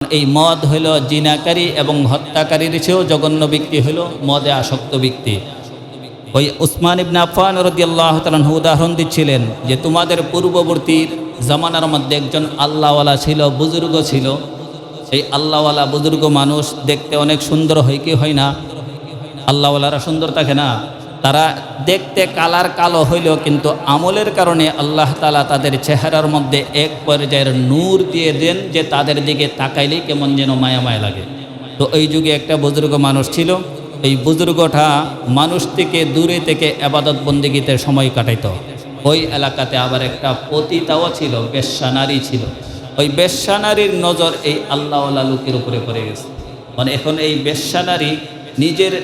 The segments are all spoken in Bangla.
এই মদ হইল জিনাকারী এবং হত্যাকারীর চেয়েও জঘন্য ব্যক্তি হইল মদে আসক্ত ব্যক্তি। ওই উসমান ইবনে আফফান রাদিয়াল্লাহু তাআলা আনহু উদাহরণ দিচ্ছিলেন যে তোমাদের পূর্ববর্তী জামানার মধ্যে একজন আল্লাহওয়ালা ছিল, বুজুর্গ ছিল। এই আল্লাহওয়ালা বুজুর্গ মানুষ দেখতে অনেক সুন্দর হয় কি হয় না? আল্লাহওয়ালারা সুন্দর থাকে না? তারা দেখতে কালার কালো হইলেও কিন্তু আমলের কারণে আল্লাহ তাআলা তাদের চেহারার মধ্যে এক পর্যায়ের নূর দিয়ে দেন যে তাদের দিকে তাকাইলেই কেমন যেন মায়া মায়া লাগে। তো এই যুগে একটা বুজুর্গ মানুষ ছিল। এই বুজুর্গটা মানুষ থেকে দূরে থেকে ইবাদত বন্দেগীতে সময় কাটাইতো। ওই এলাকাতে আবার একটা পতিতাও ছিল, বেশ্যা নারী ছিল। ওই বেশ্যা নারীর নজর এই আল্লাহওয়ালা লোকের উপরে পড়ে গেছে। মানে এখন এই বেশ্যা নারী নিজের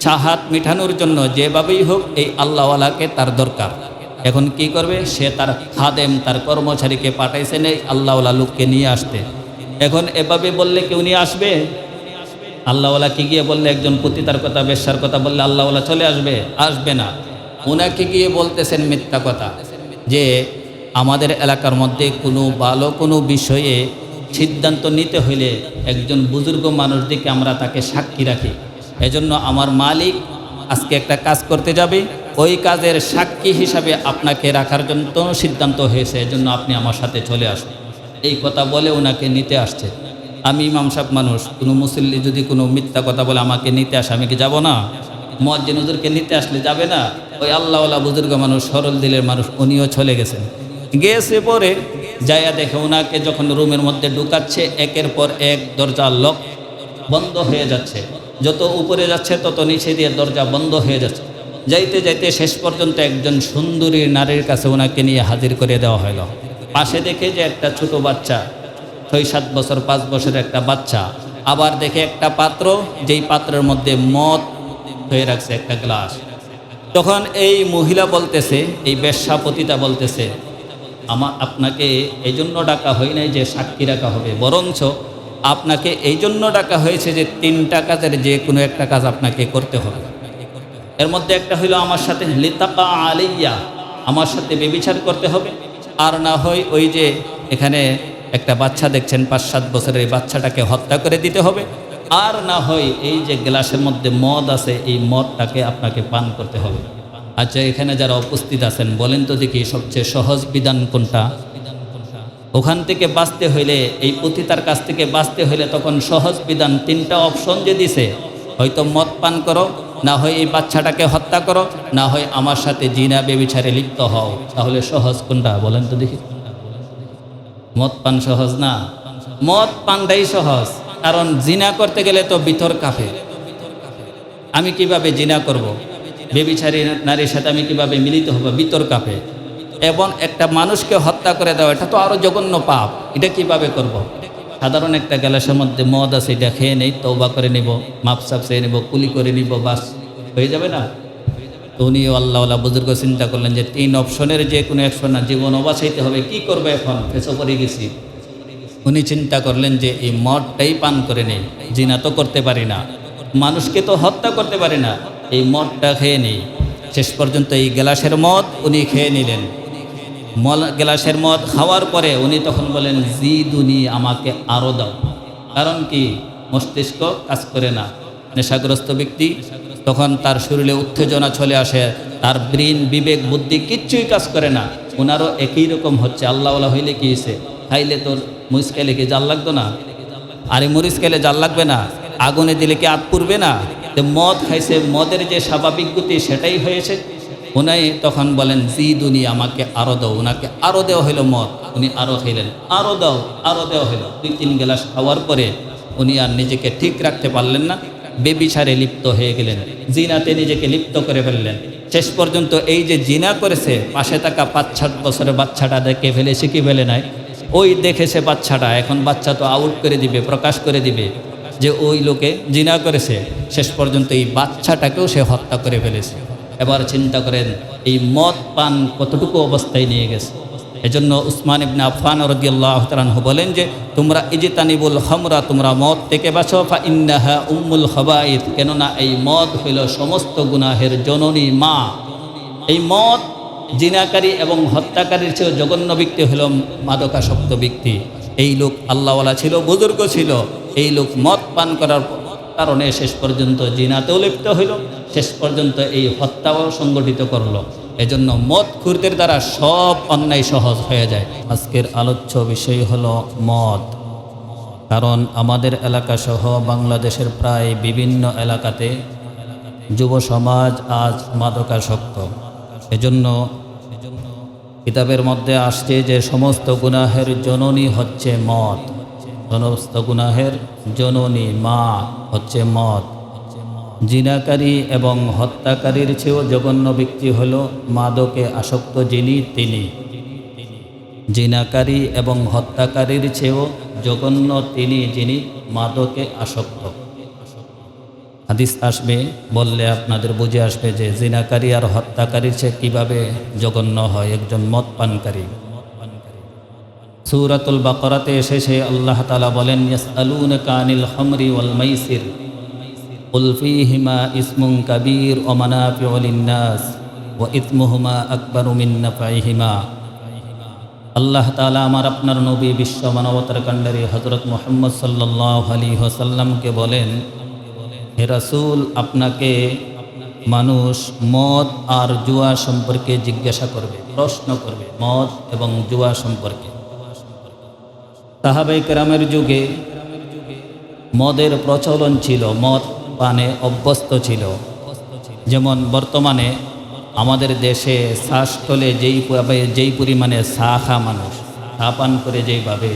চাহাত মিটানোর জন্য যেভাবেই হোক এই আল্লাহওয়ালাকে তার দরকার। এখন কি করবে? সে তার খাদেম, তার কর্মচারীকে পাঠাইছেন এই আল্লাহওয়ালা লোককে নিয়ে আসতে। এখন এভাবে বললে কেউ নিয়ে আসবে? আল্লাহওয়ালাকে গিয়ে বললে, একজন পতিতার কথা, বেশ্যার কথা বললে আল্লাহওয়ালা চলে আসবে? আসবে না। ওনাকে গিয়ে বলতেছেন মিথ্যা কথা যে আমাদের এলাকার মধ্যে কোনো ভালো কোনো বিষয়ে সিদ্ধান্ত নিতে হইলে একজন বুজুর্গ মানুষ দিকে আমরা তাকে সাক্ষী রাখি। এজন্য আমার মালিক আজকে একটা কাজ করতে যাবে, ওই কাজের সাক্ষী হিসাবে আপনাকে রাখার জন্য সিদ্ধান্ত হয়েছে, এজন্য আপনি আমার সাথে চলে আসুন। এই কথা বলে ওনাকে নিতে আসছে। আমি ইমাম সাহেব মানুষ, কোনো মুসল্লি যদি কোনো মিথ্যা কথা বলে আমাকে নিতে আসে, আমি কি যাব না? মুয়াজ্জিন হুজুরকে নিতে আসলে যাবে না? ওই আল্লাহওয়ালা বুজুর্গ মানুষ, সরল দিলের মানুষ, উনিও চলে গেছেন। গেছে পরে যাইয়া দেখে ওনাকে যখন রুমের মধ্যে ঢুকাচ্ছে, একের পর এক দরজা লক বন্ধ হয়ে যাচ্ছে। যত উপরে যাচ্ছে তত নিচে দিয়ে দরজা বন্ধ হয়ে যাচ্ছে। যাইতে যাইতে শেষ পর্যন্ত একজন সুন্দরী নারীর কাছে ওনাকে নিয়ে হাজির করে দেওয়া হইল। পাশে দেখে যে একটা ছোট বাচ্চা, 6-7 বছর 5 বছরের একটা বাচ্চা। আবার দেখে একটা পাত্র, যেই পাত্রের মধ্যে মদ হয়ে রাখছে একটা গ্লাস। তখন এই মহিলা বলতেছে, এই বেশ্যাপতিতা বলতেছে, আপনাকে এই জন্য ডাকা হয় নাই যে সাক্ষী রাখা হবে, বরঞ্চ আপনাকে এই জন্য ডাকা হয়েছে যে 3টা কাজের যে কোনো একটা কাজ আপনাকে করতে হবে। এর মধ্যে একটা হইল আমার সাথে লিতাকা আলাইয়া, আমার সাথে ব্যভিচার করতে হবে। আর না হয় ওই যে এখানে একটা বাচ্চা দেখছেন 5-7 বছরের, এই বাচ্চাটাকে হত্যা করে দিতে হবে। আর না হয় এই যে গ্লাসের মধ্যে মদ আছে, এই মদটাকে আপনাকে পান করতে হবে। আচ্ছা, এখানে যারা উপস্থিত আছেন বলেন তো দেখি সবচেয়ে সহজ বিধান কোনটা? ওখান থেকে বাঁচতে হইলে, এই পতিতার কাছ থেকে বাঁচতে হইলে তখন সহজ বিধান 3টা অপশন যে দিছে, হয়তো মদ পান করো, না হয় এই বাচ্চাটাকে হত্যা করো, না হয় আমার সাথে জিনা ব্যভিচারে লিপ্ত হও। তাহলে সহজ কোনটা বলেন তো দেখি? মদ পান সহজ না? মদ পানটাই সহজ, কারণ জিনা করতে গেলে তো ভিতর কাঁপে। আমি কিভাবে জিনা করব? ব্যভিচারী নারীর সাথে আমি কিভাবে মিলিত হব? ভিতর কাঁপে। এবং একটা মানুষকে হত্যা করে দেওয়া, এটা তো আরও জঘন্য পাপ। এটা কিভাবে করব? সাধারণ একটা গ্লাসের মধ্যে মদ আছে, এটা খেয়ে নেই, তওবা করে নিব, মাপসাপ চেয়ে নিব, কুলি করে নিব, বাস হয়ে যাবে না? তো উনিও আল্লাহওয়ালা বুজুর্গ চিন্তা করলেন যে 3 অপশনের যে কোনো অপশন না, জীবন বাঁচাইতে হবে, কি করবে এখন? ফেসে পড়ে গেছি। উনি চিন্তা করলেন যে এই মদটাই পান করে নেই, জিনা তো করতে পারি না, মানুষকে তো হত্যা করতে পারি না, এই মদটা খেয়ে নেই। শেষ পর্যন্ত এই গ্লাসের মদ উনি খেয়ে নিলেন। গ্লাসের মদ খাওয়ার পরে উনি তখন বলেন, জিদুনি, আমাকে আরও দাও। কারণ কি? মস্তিষ্ক কাজ করে না। নেশাগ্রস্ত ব্যক্তি তখন তার শরীরে উত্তেজনা চলে আসে, তার ব্রেন, বিবেক, বুদ্ধি কিচ্ছুই কাজ করে না। ওনারও একই রকম হচ্ছে। আল্লাহওয়ালা হইলে কি হয়েছে? খাইলে তোর মরিচ খাইলে কি জাল লাগতো না? আরে মরিচ খাইলে জাল লাগবে না? আগুনে দিলে কি আগ পুড়বে না? যে মদ খাইছে, মদের যে স্বাভাবিক গতি সেটাই হয়েছে। উনি তখন বলেন, জিদুনি, আমাকে আরও দাও। ওনাকে আরও দেওয়া হইল মদ, উনি আরও খাইলেন, আরও দাও, আরও দেওয়া হইল। 2-3 গ্লাস খাওয়ার পরে উনি আর নিজেকে ঠিক রাখতে পারলেন না, ব্যভিচারে লিপ্ত হয়ে গেলেন, জিনাতে নিজেকে লিপ্ত করে ফেললেন। শেষ পর্যন্ত এই যে জিনা করেছে, পাশে থাকা 5-7 বছরের বাচ্চাটা দেখে ফেলেছে, কি ফেলে নাই, ওই দেখেছে বাচ্চাটা। এখন বাচ্চা তো আউট করে দিবে, প্রকাশ করে দিবে যে ওই লোকে জিনা করেছে। শেষ পর্যন্ত এই বাচ্চাটাকেও সে হত্যা করে ফেলেছে। এবার চিন্তা করেন এই মদ পান কতটুকু অবস্থায় নিয়ে গেছে। এজন্য উসমান ইবনে আফফান রাদিয়াল্লাহু তাআলা আনহু বলেন যে তোমরা ইজতানিবুল খামরা, তোমরা মদ থেকে বাঁচো, ফা ইন্নাহা উম্মুল খাবাইথ, কেননা এই মদ হইল সমস্ত গুনাহের জননী, মা। এই মদ জিনাকারী এবং হত্যাকারীর চেয়ে জঘন্য ব্যক্তি হইল মাদকাসক্ত ব্যক্তি। এই লোক আল্লাহওয়ালা ছিল, বুজুর্গ ছিল, এই লোক মদ পান করার কারণে শেষ পর্যন্ত জিনাতেও লিপ্ত হইল, শেষ পর্যন্ত এই হত্যাও সংগঠিত করলো। এজন্য মদখুরদের দ্বারা সব অন্যায় সহজ হয়ে যায়। আজকের আলোচ্য বিষয় হলো মদ। কারণ আমাদের এলাকা সহ বাংলাদেশের প্রায় বিভিন্ন এলাকাতে যুব সমাজ আজ মাদকাসক্ত। এজন্য কিতাবের মধ্যে আসছে যে সমস্ত গুনাহের জননী হচ্ছে মদ, সমস্ত গুনাহের জননী মা হচ্ছে মদ। জিনাকারী এবং হত্যাকারীর চেয়েও জঘন্য ব্যক্তি হল মাদকে আসক্ত যিনি তিনি। জিনাকারী এবং হত্যাকারীর চেয়েও জঘন্য তিনি যিনি মাদকে আসক্ত। হাদিস আসবে, বললে আপনাদের বুঝে আসবে যে জিনাকারী আর হত্যাকারীর চেয়ে কীভাবে জঘন্য হয় একজন মদ পানকারী। সূরাতুল বাকারাতে এসেছে আল্লাহ তাআলা বলেন, ইয়াসআলুনাকা আনিল খামরি ওয়াল মাইসির কুল ফীহিমা ইসমুন কাবীর ওয়া মানাফিউ লিন-নাস ওয়া ইসমুহুমা আকবারু মিন নাফঈহিমা। আল্লাহ তাআলা আমার আপনার নবী বিশ্ব মানবতার কাণ্ডারী হযরত মুহাম্মদ সাল্লাল্লাহু আলাইহি ওয়াসাল্লামকে বলেন, হে রাসূল, আপনাকে মানুষ মদ আর জুয়া সম্পর্কে জিজ্ঞাসা করবে, প্রশ্ন করবে, মদ এবং জুয়া সম্পর্কে। সাহাবায়ে কেরামের যুগে মদের প্রচলন ছিল, মদ পানে অভ্যস্ত ছিল। যেমন বর্তমানে আমাদের দেশে শ্বাসতলে যেই পরিমাণে চা খা মানুষ, চা পান করে যেইভাবে,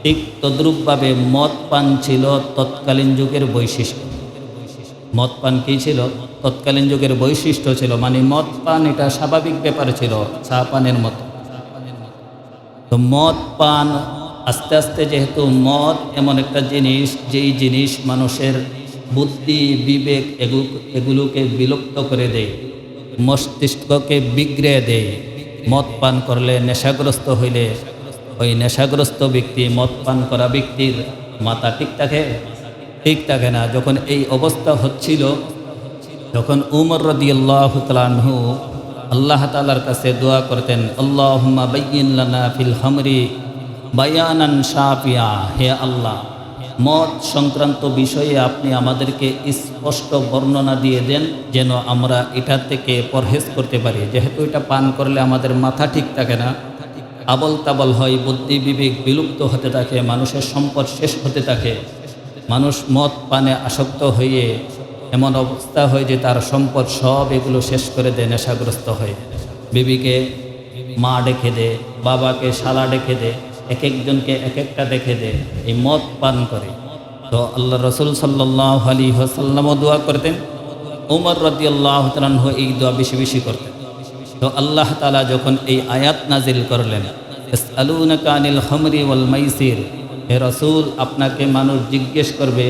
ঠিক তদ্রূপভাবে মদ পান ছিল তৎকালীন যুগের বৈশিষ্ট্য। মদ পান কী ছিল? তৎকালীন যুগের বৈশিষ্ট্য ছিল, মানে মদ পান এটা স্বাভাবিক ব্যাপার ছিল, চা পানের মতো। তো মদ পান আস্তে আস্তে, যেহেতু মদ এমন একটা জিনিস, যেই জিনিস মানুষের বুদ্ধি বিবেক এগুলোকে বিলুপ্ত করে দেয়, মস্তিষ্ককে বিগড়ে দেয়। মদ পান করলে, নেশাগ্রস্ত হইলে ওই নেশাগ্রস্ত ব্যক্তি, মদ পান করা ব্যক্তির মাথা ঠিক থাকে না। যখন এই অবস্থা হচ্ছিল, তখন উমর রাদিয়াল্লাহু তাআলা আনহু আল্লাহ তাআলার কাছে দোয়া করতেন, আল্লাহুম্মা বায়্যিন লানা ফিল খামরি বায়ানান শাফিয়া। হে আল্লাহ, মদ সংক্রান্ত বিষয়ে আপনি আমাদেরকে স্পষ্ট বর্ণনা দিয়ে দেন, যেন আমরা এটা থেকে পরহেজ করতে পারি। যেহেতু এটা পান করলে আমাদের মাথা ঠিক থাকে না, আবল তাবল হয়, বুদ্ধি বিবেক বিলুপ্ত হতে থাকে, মানুষের সম্পদ শেষ হতে থাকে। মানুষ মদ পানে আসক্ত হয়ে এমন অবস্থা হয় যে তার সম্পদ সব এগুলো শেষ করে দেয়, নেশাগ্রস্ত হয়। বিবিকে মা ডেকে দে, বাবাকে শালা ডেকে দে, এক একজনকে এক একটা দেখে দে, এই মদ পান করে। তো আল্লাহ রসুল সাল্লাল্লাহু আলাইহি ওয়াসাল্লামও দোয়া করতেন, উমর রাদিয়াল্লাহু তাআলা আনহু এই দোয়া বেশি বেশি করতেন। তো আল্লাহ তাআলা যখন এই আয়াত নাজিল করলেন, ইয়াসআলুনাকা আনিল খামরি ওয়াল মাইসির, হে রাসূল, আপনাকে মানুষ জিজ্ঞেস করবে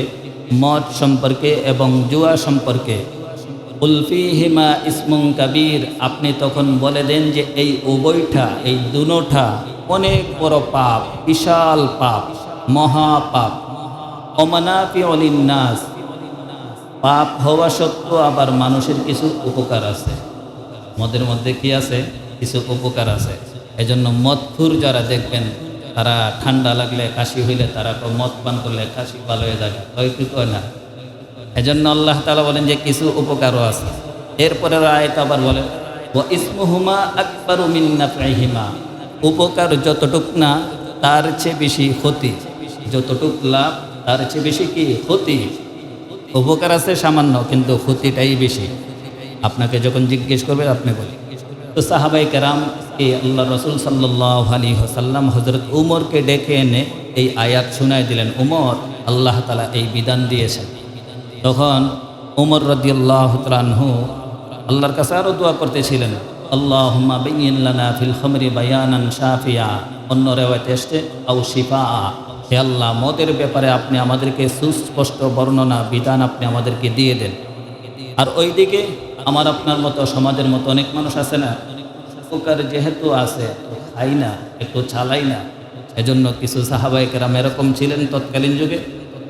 মদ সম্পর্কে এবং জুয়া সম্পর্কে। কুল ফীহিমা ইসমুন কাবীর, আপনি তখন বলে দেন যে এই উভয়টা, এই দুনোটা অনেক বড় পাপ, বিশাল পাপ, মহাপাপ। ওয়া মানাফিউ লিন-নাস, পাপ হওয়া সত্ত্বেও আবার মানুষের কিছু উপকার আছে। মদের মধ্যে কি আছে? কিছু উপকার আছে। এজন্য মদখুর যারা দেখবেন, তারা ঠান্ডা লাগলে, কাশি হইলে তারা মদ পান করলে কাশি ভালো হয়ে যায়, হয়তো না। এজন্য আল্লাহ তাআলা বলেন যে কিছু উপকারও আছে। এরপরের আয়াত আবার বলেন, ওয়া ইসমুহুমা আকবারু মিন নাফঈহিমা, উপকার যতটুক না তার চেয়ে বেশি ক্ষতি, যতটুক লাভ তার চেয়ে বেশি কি ক্ষতি। উপকার আছে সামান্য, কিন্তু ক্ষতিটাই বেশি। আপনাকে যখন জিজ্ঞেস করবে আপনি বলেন। তো সাহাবায়ে কেরাম এই আল্লাহ রসুল সাল্লাল্লাহু আলাইহি ওয়াসাল্লাম হযরত উমরকে ডেকে এনে এই আয়াত শোনায় দিলেন, উমর, আল্লাহ তাআলা এই বিধান দিয়েছেন। তখন উমর রাদিয়াল্লাহু তাআলা আনহু আল্লাহর কাছে আরও দোয়া করতেছিলেন, আল্লাহুম্মা বায়্যিন লানা ফিল খামরি বায়ানান শাফিয়া। অন্য রিওয়ায়াতে এসেছে আও শিফা। হে আল্লাহ, মদের ব্যাপারে আপনি আমাদেরকে সুস্পষ্ট বর্ণনা বিধান আপনি আমাদেরকে দিয়ে দেন। আর ওইদিকে আমার আপনার মতো সমাজের মতো অনেক মানুষ আছে না, উপকার যেহেতু আছে খাই না, একটু চালাই না। এজন্য কিছু সাহাবায়ে কেরাম এরকম ছিলেন তৎকালীন যুগে,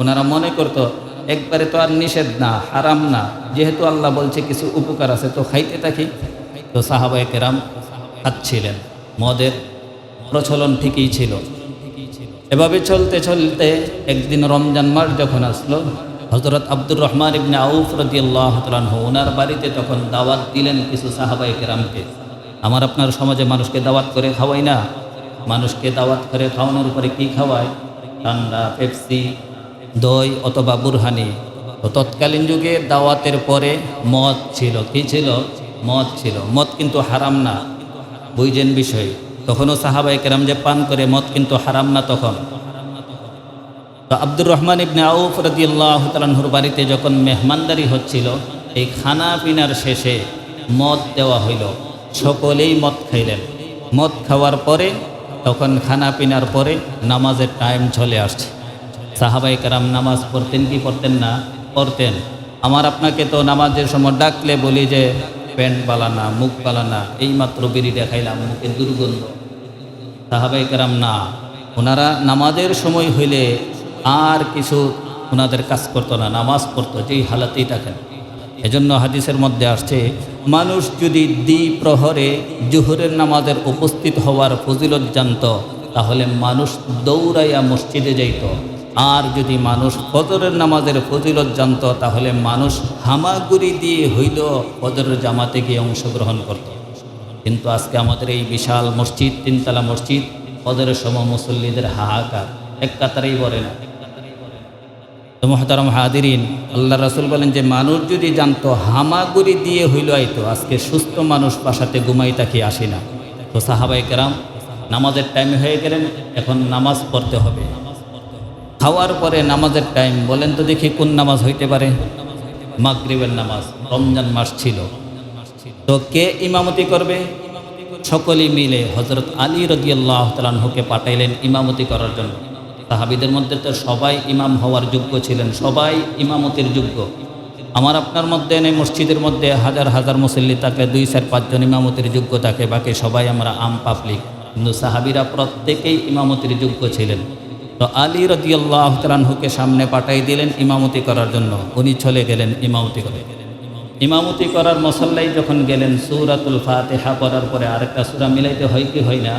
ওনারা মনে করতো একবারে তো আর নিষেধ না, হারাম না, যেহেতু আল্লাহ বলছে কিছু উপকার আছে তো খাইতে থাকি। তো সাহাবায়ে কেরাম খাচ্ছিলেন, মদের প্রচলন ঠিকই ছিল। এভাবে চলতে চলতে একদিন রমজান মাস যখন আসলো, হযরত আব্দুর রহমান ইবনে আউফ রাদিয়াল্লাহু তাআলা আনহু ওনার বাড়িতে তখন দাওয়াত দিলেন কিছু সাহাবায়ে কেরামকে। আমার আপনার সমাজে মানুষকে দাওয়াত করে খাওয়াই না, মানুষকে দাওয়াত করে খাওয়ানোর পরে কি খাওয়ায়? ঠান্ডা, পেপসি, দই অথবা বুরহানি। তো তৎকালীন যুগে দাওয়াতের পরে মদ ছিল। কি ছিল? মদ ছিল। মদ কিন্তু হারাম না, বুঝছেন বিষয়। তখনও সাহাবায়ে কেরাম যে পান করে, মদ কিন্তু হারাম না তখন। তো আব্দুর রহমান ইবনে আউফ রাদিয়াল্লাহু তাআলা আনহুর বাড়িতে যখন মেহমানদারি হচ্ছিল, এই খানা পিনার শেষে মদ দেওয়া হইল। সকলেই মদ খাইলেন। মদ খাওয়ার পরে তখন খানা পিনার পরে নামাজের টাইম চলে আসছে। সাহাবায়ে কেরাম নামাজ পড়তেন কি পড়তেন না? পড়তেন। আমার আপনাকে তো নামাজের সময় ডাকলে বলি যে প্যান্ট বালানা, মুখ বালানা, এইমাত্র বিড়ি দেখাইলাম, মুখে দুর্গন্ধ। সাহাবায়ে কেরাম না, ওনারা নামাজের সময় হইলে আর কিছু ওনাদের কাজ করতো না, নামাজ পড়তো, যেই হালাতেই থাকেন। এজন্য হাদিসের মধ্যে আসছে, মানুষ যদি দ্বিপ্রহরে জোহরের নামাজের উপস্থিত হওয়ার ফজিলত জানত, তাহলে মানুষ দৌড়াইয়া মসজিদে যাইত। আর যদি মানুষ ফজরের নামাজের ফজিলত জানত, তাহলে মানুষ হামাগুড়ি দিয়ে হইল ফজরের জামাতে গিয়ে অংশগ্রহণ করত। কিন্তু আজকে আমাদের এই বিশাল মসজিদ, তিনতলা মসজিদ, ফজরের সময় মুসল্লিদের হাহাকার, এক কাতারেই বলে না। তো মুহতারাম হাদিরিন, আল্লাহ রাসূল বলেন যে মানুষ যদি জানতো হামাগুড়ি দিয়ে হইল আইতো, আজকে সুস্থ মানুষ বাসাতে ঘুমাই তাকে আসে না। তো সাহাবায়ে কেরাম নামাজের টাইম হয়ে গেলেন, এখন নামাজ পড়তে হবে। খাওয়ার পরে নামাজের টাইম, বলেন তো দেখি কোন নামাজ হইতে পারে? মাগরিবের নামাজ। রমজান মাস ছিল। তো কে ইমামতি করবে? সকলেই মিলে হযরত আলী রাদিয়াল্লাহু তাআলা আনহুকে পাঠাইলেন ইমামতি করার জন্য। সাহাবীদের মধ্যে তো সবাই ইমাম হওয়ার যোগ্য ছিলেন, সবাই ইমামতির যোগ্য। আমার আপনার মধ্যে নেই, মসজিদের মধ্যে হাজার হাজার মুসল্লি থাকলে 2-4-5 জন ইমামতির যোগ্য থাকে, বাকি সবাই আমরা আম পাবলিক। কিন্তু সাহাবীরা প্রত্যেকেই ইমামতির যোগ্য ছিলেন। তো আলী রাদিয়াল্লাহু তাআলা আনহুকে সামনে পাঠাই দিলেন ইমামতি করার জন্য। উনি চলে গেলেন ইমামতি করে। ইমামতি করার মসল্লায় যখন গেলেন, সূরাতুল ফাতিহা পড়ার পরে আরেকটা সূরা মিলাইতে হয় কি হয় না?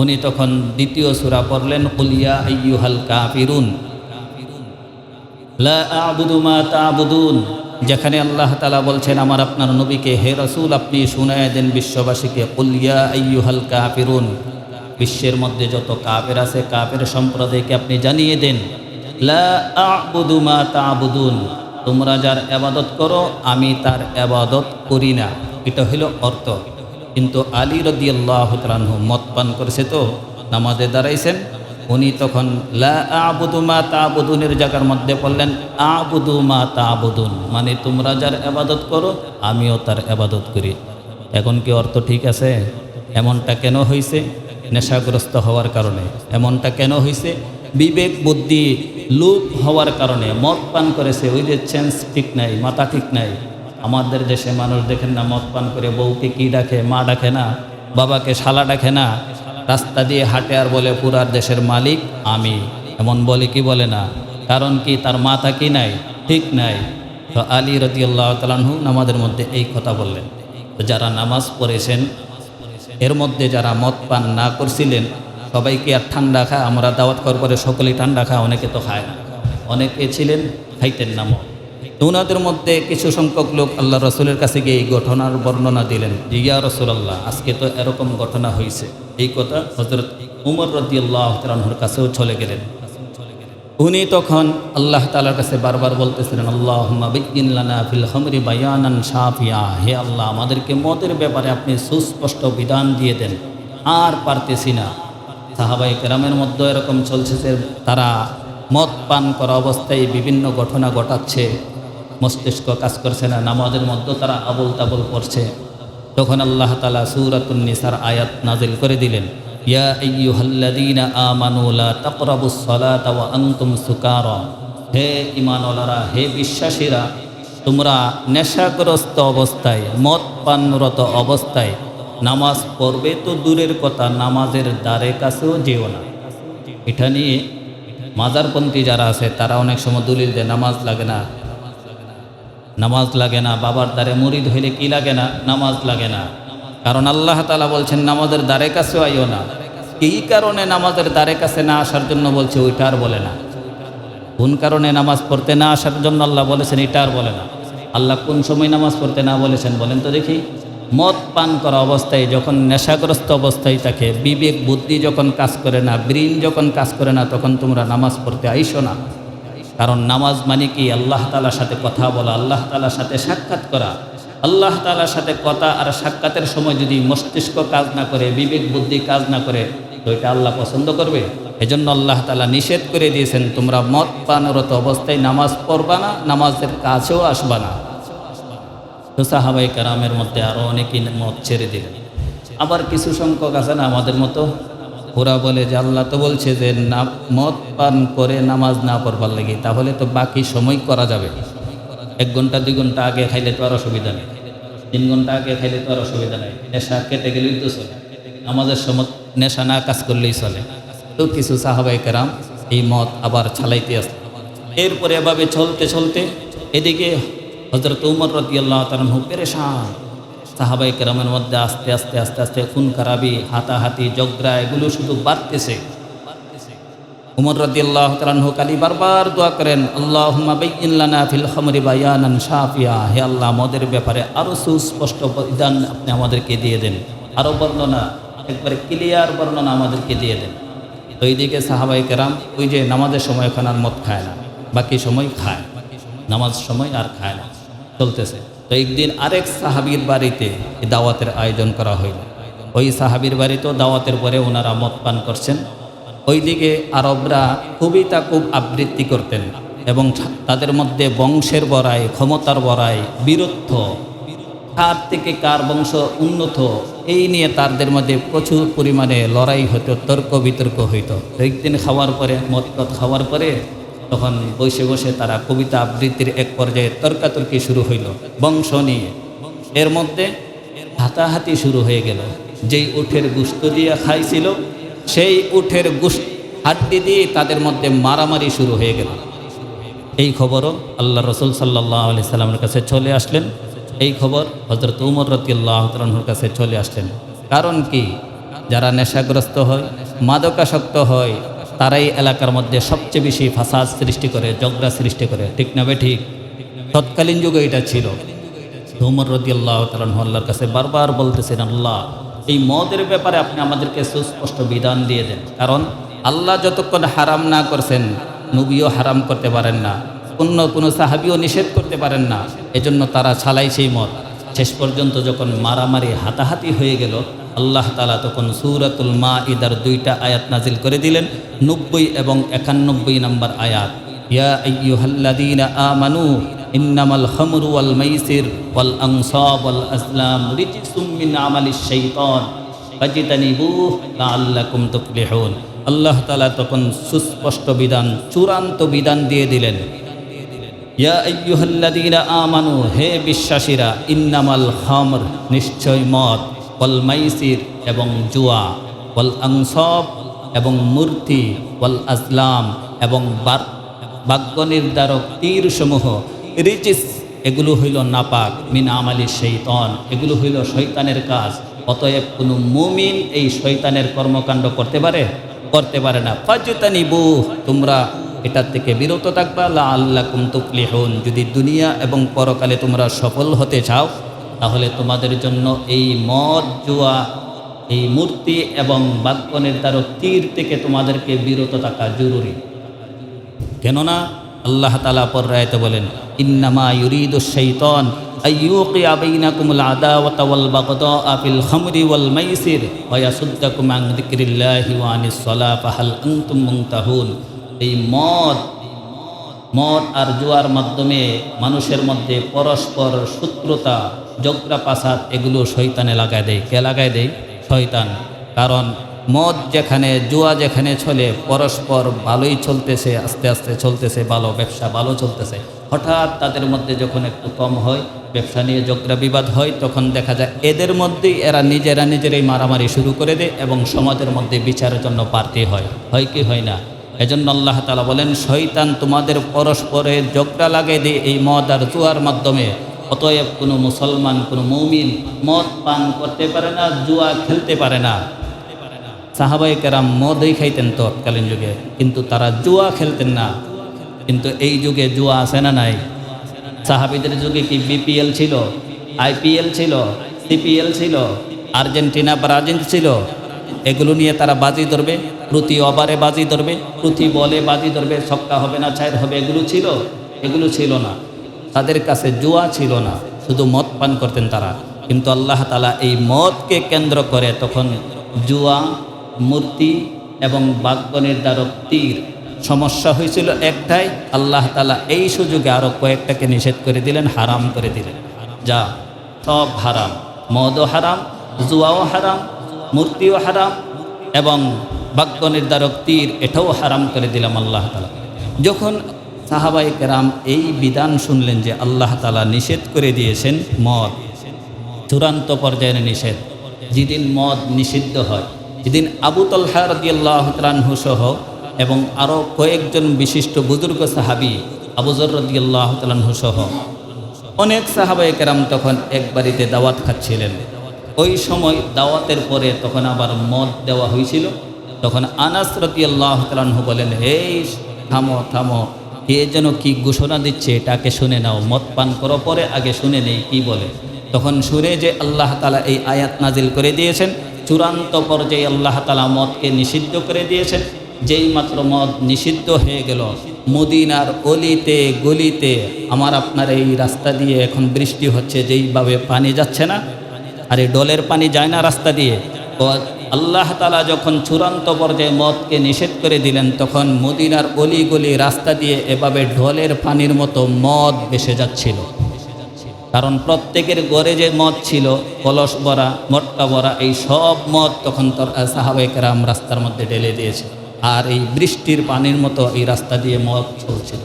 উনি তখন দ্বিতীয় সূরা পড়লেন, কুল ইয়া আইয়ুহাল কাফিরুন লা আ'বুদু মা তা'বুদুন। যেখানে আল্লাহ তাআলা বলছেন আমার আপনার নবীকে, হে রাসূল আপনি শুনায়ে দেন বিশ্ববাসীকে, কুল ইয়া আইয়ুহাল কাফিরুন, বিশ্বের মধ্যে যত কাফের আছে কাফের সম্প্রদায়কে আপনি জানিয়ে দেন, লা আ'বুদু মা তা'বুদুন, তোমরা যার ইবাদত করো আমি তার ইবাদত করি না। এটা হলো অর্থ। কিন্তু আলী রাদিয়াল্লাহু তাআলা আনহু মদ পান করেছে, তো নামাজে দাঁড়াইছেন। উনি তখন লা আ'বুদু মা তা'বুদুনের জায়গার মধ্যে বললেন আ'বুদু মা তা'বুদুন, মানে তোমরা যার ইবাদত করো আমিও তার ইবাদত করি। এখন কি অর্থ ঠিক আছে? এমনটা কেন হয়েছে? নেশাগ্রস্ত হওয়ার কারণে। এমনটা কেন হয়েছে? বিবেক বুদ্ধি লোপ হওয়ার কারণে মদ পান করেছে। ওই যে সেন্স ঠিক নাই, মাথা ঠিক নাই। আমাদের দেশে মানুষ দেখেন না, মদ পান করে বউকে কি ডাকে? মা ডাকে না, বাবাকে শালা ডাকে না, রাস্তা দিয়ে হাঁটে আর বলে পুরার দেশের মালিক আমি। এমন বলে কি বলে না? কারণ কি? তার মাথা কি নাই, ঠিক নাই। তো আলী রাদিয়াল্লাহু তাআলা আনহু নামাজের মধ্যে এই কথা বললেন। তো যারা নামাজ পড়েছেন এর মধ্যে যারা মদ পান না করছিলেন, সবাইকে আর ঠান্ডা খায়? আমরা দাওয়াত করার পরে সকলেই ঠান্ডা খায়, অনেকে তো খায় না। অনেকে ছিলেন খাইতেন না মদ। তো ওনাদের মধ্যে কিছু সংখ্যক লোক আল্লাহ রাসূলের কাছে গিয়ে এই ঘটনার বর্ণনা দিলেন যে ইয়া রাসূলুল্লাহ, আজকে তো এরকম ঘটনা হয়েছে। এই কথা হযরত উমর রাদিয়াল্লাহু তাআলা আনহুর কাছেও চলে গেলেন। উনি তখন আল্লাহ তাআলার কাছে বারবার বলতেছিলেন, আল্লাহুম্মা বাইয়িন লানা ফিল খামরি বায়ানান শাফিয়া, হে আল্লাহ আমাদেরকে মদের ব্যাপারে আপনি সুস্পষ্ট বিধান দিয়ে দেন, আর পারতেছি না। সাহাবায়ে কেরামের মধ্যে এরকম চলছে যে তারা মদ পান করা অবস্থায় বিভিন্ন ঘটনা ঘটাচ্ছে, মস্তিষ্ক কাজ করছে না, নামাজের মধ্যে তারা আবল তাবল করছে। তখন আল্লাহ তাআলা সূরাতুন নিসার আয়াত নাজিল করে দিলেন, ইয়া আইয়ুহাল্লাযীনা আমানু লা তাকরাবুস সালাতা ওয়া আনতুম সুকারা, হে ঈমানওয়ালারা, হে বিশ্বাসীরা, তোমরা নেশাগ্রস্ত অবস্থায়, মদ পানরত অবস্থায় নামাজ পড়বে তো দূরের কথা, নামাজের দ্বারে কাছেও যেও না। এটা নিয়ে মাজারপন্থী যারা আছে তারা অনেক সময় দলিল দেয় নামাজ লাগে না, নামাজ লাগে না। বাবার দ্বারে মুরিদ হইলে কি লাগে না? নামাজ লাগে না। কারণ আল্লাহ তাআলা বলছেন নামাজের দ্বারে কাছেও আইও না। কী কারণে নামাজের দ্বারে কাছে না আসার জন্য বলছে ওইটা আর বলে না। কোন কারণে নামাজ পড়তে না আসার জন্য আল্লাহ বলেছেন এটা আর বলে না। আল্লাহ কোন সময় নামাজ পড়তে না বলেছেন বলেন তো দেখি? মদ পান করা অবস্থায়, যখন নেশাগ্রস্ত অবস্থায় থাকে, বিবেক বুদ্ধি যখন কাজ করে না, ব্রেন যখন কাজ করে না, তখন তোমরা নামাজ পড়তে আইসো না। কারণ নামাজ মানে কি? আল্লাহ তাআলার সাথে কথা বলা, আল্লাহ তাআলার সাথে সাক্ষাৎ করা। আল্লাহ তাআলার সাথে কথা আর সাক্ষাতের সময় যদি মস্তিষ্ক কাজ না করে, বিবেক বুদ্ধি কাজ না করে, তো এটা আল্লাহ পছন্দ করবে? এজন্য আল্লাহ তাআলা নিষেধ করে দিয়েছেন, তোমরা মদ পানরত অবস্থায় নামাজ পড়বা না, নামাজের কাছেও আসবা না। তো সাহাবায়ে কেরামের মধ্যে আরও অনেকেই মদ ছেড়ে দিলেন। আবার কিছু সংখ্যক আছে না আমাদের মতো, ওরা বলে যে আল্লাহ তো বলছে যে না, মদ পান করে নামাজ না পড়বার লাগে, তাহলে তো বাকি সময় করা যাবে। 1 ঘন্টা 2 ঘন্টা আগে খাইলে তো আর অসুবিধা নেই, 3 ঘন্টা আগে খাইলে তো আর অসুবিধা নেই, নেশা কেটে গেলেই তো চলে, নামাজের সময় নেশা না কাজ করলেই চলে। তো কিছু সাহাবায়ে কেরাম এই মদ আবার ছালাইতে আসে। এরপরে এভাবে চলতে চলতে এদিকে হযরত উমর রাদিয়াল্লাহু তাআলা পেরেশান। সাহাবায়ে কেরামের মধ্যে আস্তে আস্তে আস্তে আস্তে খুন খারাবি, হাতাহাতি, ঝগড়া এগুলো শুধু বাড়তেছে। উমর রাদিয়াল্লাহু তাআলা খালি বারবার দোয়া করেন, আল্লাহুম্মা বাইয়িন লানা ফিল খামরি বায়ানান শাফিয়া, হে আল্লাহ মদের ব্যাপারে আরও সুস্পষ্ট বিধান আপনি আমাদেরকে দিয়ে দেন, আরও বর্ণনা, একবারে ক্লিয়ার বর্ণনা আমাদেরকে দিয়ে দেন। তো এইদিকে সাহাবায়ে কেরাম ওই যে নামাজের সময় এখন আর মদ খায় না, বাকি সময় খায়, নামাজ সময় আর খায় না, চলতেছে। তো একদিন আরেক সাহাবীর বাড়িতে দাওয়াতের আয়োজন করা হইল। ওই সাহাবীর বাড়িতেও দাওয়াতের পরে ওনারা মদ পান করছেন। ওইদিকে আরবরা খুবই তা খুব আবৃত্তি করতেন এবং তাদের মধ্যে বংশের বড়াই, ক্ষমতার বড়াই, বীরত্ব, কার থেকে কার বংশ উন্নত, এই নিয়ে তাদের মধ্যে প্রচুর পরিমাণে লড়াই হতো, তর্ক বিতর্ক হইত। একদিন খাওয়ার পরে, মদ খাওয়ার পরে তখন বসে বসে তারা কবিতা আবৃত্তির এক পর্যায়ে তর্কাতর্কি শুরু হইল বংশ নিয়ে। এর মধ্যে হাতাহাতি শুরু হয়ে গেল। যেই উঠের গোশত দিয়ে খাইছিল সেই উঠের হাড্ডি দিয়ে তাদের মধ্যে মারামারি শুরু হয়ে গেল। এই খবরও আল্লাহ রসুল সাল্লাল্লাহু আলাইহি সাল্লামের কাছে চলে আসলেন। এই খবর হযরত উমর রাদিয়াল্লাহু তাআলার কাছে চলে আসলেন। কারণ কি? যারা নেশাগ্রস্ত হয়, মাদকাসক্ত হয়, তারাই এলাকার মধ্যে সবচেয়ে বেশি ফাসাদ সৃষ্টি করে, ঝগড়া সৃষ্টি করে, ঠিক না ঠিক? তৎকালীন যুগে এটা ছিল। উমর রাদিয়াল্লাহু তাআলা আল্লাহর কাছে বারবার বলতেছেন, আল্লাহ এই মদের ব্যাপারে আপনি আমাদেরকে সুস্পষ্ট বিধান দিয়ে দেন। কারণ আল্লাহ যতক্ষণ হারাম না করছেন, নবীও হারাম করতে পারেন না, কোনো সাহাবীও নিষেধ করতে পারেন না। এজন্য তারা ছালাই সেই মদ। শেষ পর্যন্ত যখন মারামারি হাতাহাতি হয়ে গেল, আল্লাহ তাআলা তখন সূরাতুল মাঈদার 2টা আয়াত নাজিল করে দিলেন, 90 এবং 91 নম্বর আয়াত। ইয়া আইয়ুহাল্লাযীনা আমানু ইন্নামাল খামরু ওয়াল মাইসির ওয়াল আনসাব ওয়াল আজলাম রিজসুম মিন আমালিশ শাইতান ফাজতানিবুহু লাআল্লাকুম তুফলিহুন। আল্লাহ তাআলা তখন সুস্পষ্ট বিধান, চূড়ান্ত বিধান দিয়ে দিলেন, ইয়া আইয়ুহাল্লাযীনা আমানু, হে বিশ্বাসীরা, ইন্নামাল খামর, নিশ্চয় মদ, ওয়াল মাইসির এবং জুয়া, ওয়াল আনসাব এবং মূর্তি, ওয়াল আজলাম এবং ভাগ্য নির্ধারক তীরসমূহ, রিজিস এগুলো হইল নাপাক, মিন আমালি শাইতান এগুলো হইল শয়তানের কাজ। অতএব কোনো মুমিন এই শয়তানের কর্মকাণ্ড করতে পারে না। ফাজতানিবু, তোমরা এটার থেকে বিরত থাকবা, লাআল্লাকুম তুফলিহুন, যদি দুনিয়া এবং পরকালে তোমরা সফল হতে চাও তাহলে তোমাদের জন্য এই মদ, জুয়া, এই মূর্তি এবং বাক্য নির্ধারক তীর থেকে তোমাদেরকে বিরত থাকা জরুরি। কেননা আল্লাহ তাআলা পররায়তে বলেন, ইন্নামা ইউরিদুশ শাইতান আইয়ুকিয়া বাইনাকুমুল আদাওয়াতা ওয়াল বাগদাআ ফিল খামরি ওয়াল মাইসির ওয়া ইয়াসুদ্দাকুম আন যিকরিল্লাহি ওয়া আনিস সালাহ ফাহাল আনতুম মুনতাহুন। এই মদ আর জুয়ার মাধ্যমে মানুষের মধ্যে পরস্পর শত্রুতা, ঝগড়া পাসাদ এগুলো শয়তানে লাগায় দেয়। কে লাগায় দেয়? শয়তান। কারণ মদ যেখানে, জুয়া যেখানে চলে, পরস্পর ভালোই চলতেছে, আস্তে আস্তে চলতেছে, ভালো ব্যবসা ভালো চলতেছে। হঠাৎ তাদের মধ্যে যখন একটু কম হয়, ব্যবসা নিয়ে ঝগড়া বিবাদ হয়, তখন দেখা যায় এদের মধ্যেই এরা নিজেরাই মারামারি শুরু করে দেয় এবং সমাজের মধ্যে বিচারের জন্য প্রার্থী হয় কি হয় না? এজন্য আল্লাহ তাআলা বলেন, শয়তান তোমাদের পরস্পরে ঝগড়া লাগিয়ে দেয় এই মদ আর জুয়ার মাধ্যমে। অতএব কোনো মুসলমান, কোনো মুমিন মদ পান করতে পারে না, জুয়া খেলতে পারে না। সাহাবায়ে কেরাম মদই খাইতেন তৎকালীন যুগে, কিন্তু তারা জুয়া খেলতেন না। কিন্তু এই যুগে জুয়া আছে না নাই? সাহাবীদের যুগে কি বিপিএল ছিল, আইপিএল ছিল, সিপিএল ছিল, আর্জেন্টিনা ব্রাজিল ছিল? এগুলো নিয়ে তারা বাজি ধরবে, প্রতি ওভারে বাজি ধরবে, প্রতি বলে বাজি ধরবে, ছক্কা হবে না চার হবে, এগুলো ছিল? এগুলো ছিল না। তাদের কাছে জুয়া ছিল না, শুধু মদ পান করতেন তারা। কিন্তু আল্লাহ তাআলা এই মদকে কেন্দ্র করে তখন জুয়া, মূর্তি এবং বাক্য নির্ধারক তীর সমস্যা হয়েছিল একটাই, আল্লাহ তাআলা এই সুযোগে আরও কয়েকটাকে নিষেধ করে দিলেন, হারাম করে দিলেন। যা সব হারাম, মদও হারাম, জুয়াও হারাম, মূর্তিও হারাম এবং বাক্য নির্ধারক তীর এটাও হারাম করে দিলাম আল্লাহ তাআলা। যখন সাহাবায়ে কেরাম এই বিধান শুনলেন যে আল্লাহ তাআলা নিষেধ করে দিয়েছেন মদ, চূড়ান্ত পর্যায়ের নিষেধ, যেদিন মদ নিষিদ্ধ হয়, যেদিন আবু তালহা রাদিয়াল্লাহু তাআলা আনহু সহ এবং আরও কয়েকজন বিশিষ্ট বুজুর্গ সাহাবী, আবু যর রাদিয়াল্লাহু তাআলা আনহু সহ অনেক সাহাবায়ে কেরাম তখন এক বাড়িতে দাওয়াত খাচ্ছিলেন। ওই সময় দাওয়াতের পরে তখন আবার মদ দেওয়া হয়েছিল। তখন আনাস রাদিয়াল্লাহু তাআলা আনহু বলেন, হে থামো থামো, কে যেন কি ঘোষণা দিচ্ছে, এটাকে শুনে নাও, মদ পান করো, পরে আগে শুনে নেই কি বলে। তখন শুনে যে আল্লাহ তাআলা এই আয়াত নাজিল করে দিয়েছেন, চূড়ান্ত পর্যায়ে আল্লাহ তাআলা মদকে নিষিদ্ধ করে দিয়েছেন। যেই মাত্র মদ নিষিদ্ধ হয়ে গেল, মদিনার অলিতে গলিতে, আমার আপনার এই রাস্তা দিয়ে এখন বৃষ্টি হচ্ছে, যেইভাবে পানি যাচ্ছে না, আর এই ডলের পানি যায় না রাস্তা দিয়ে, তো আল্লাহ তাআলা যখন চূড়ান্ত পর্যায়ে মদকে নিষেধ করে দিলেন, তখন মদিনার অলি গলি রাস্তা দিয়ে এভাবে ঢলের পানির মতো মদ ভেসে যাচ্ছিল। কারণ প্রত্যেকের ঘরে যে মদ ছিল, কলস ভরা, মটকা ভরা, এই সব মদ তখন সাহাবায়ে কেরাম রাস্তার মধ্যে ঢেলে দিয়েছে। আর এই বৃষ্টির পানির মতো এই রাস্তা দিয়ে মদ চলছিল।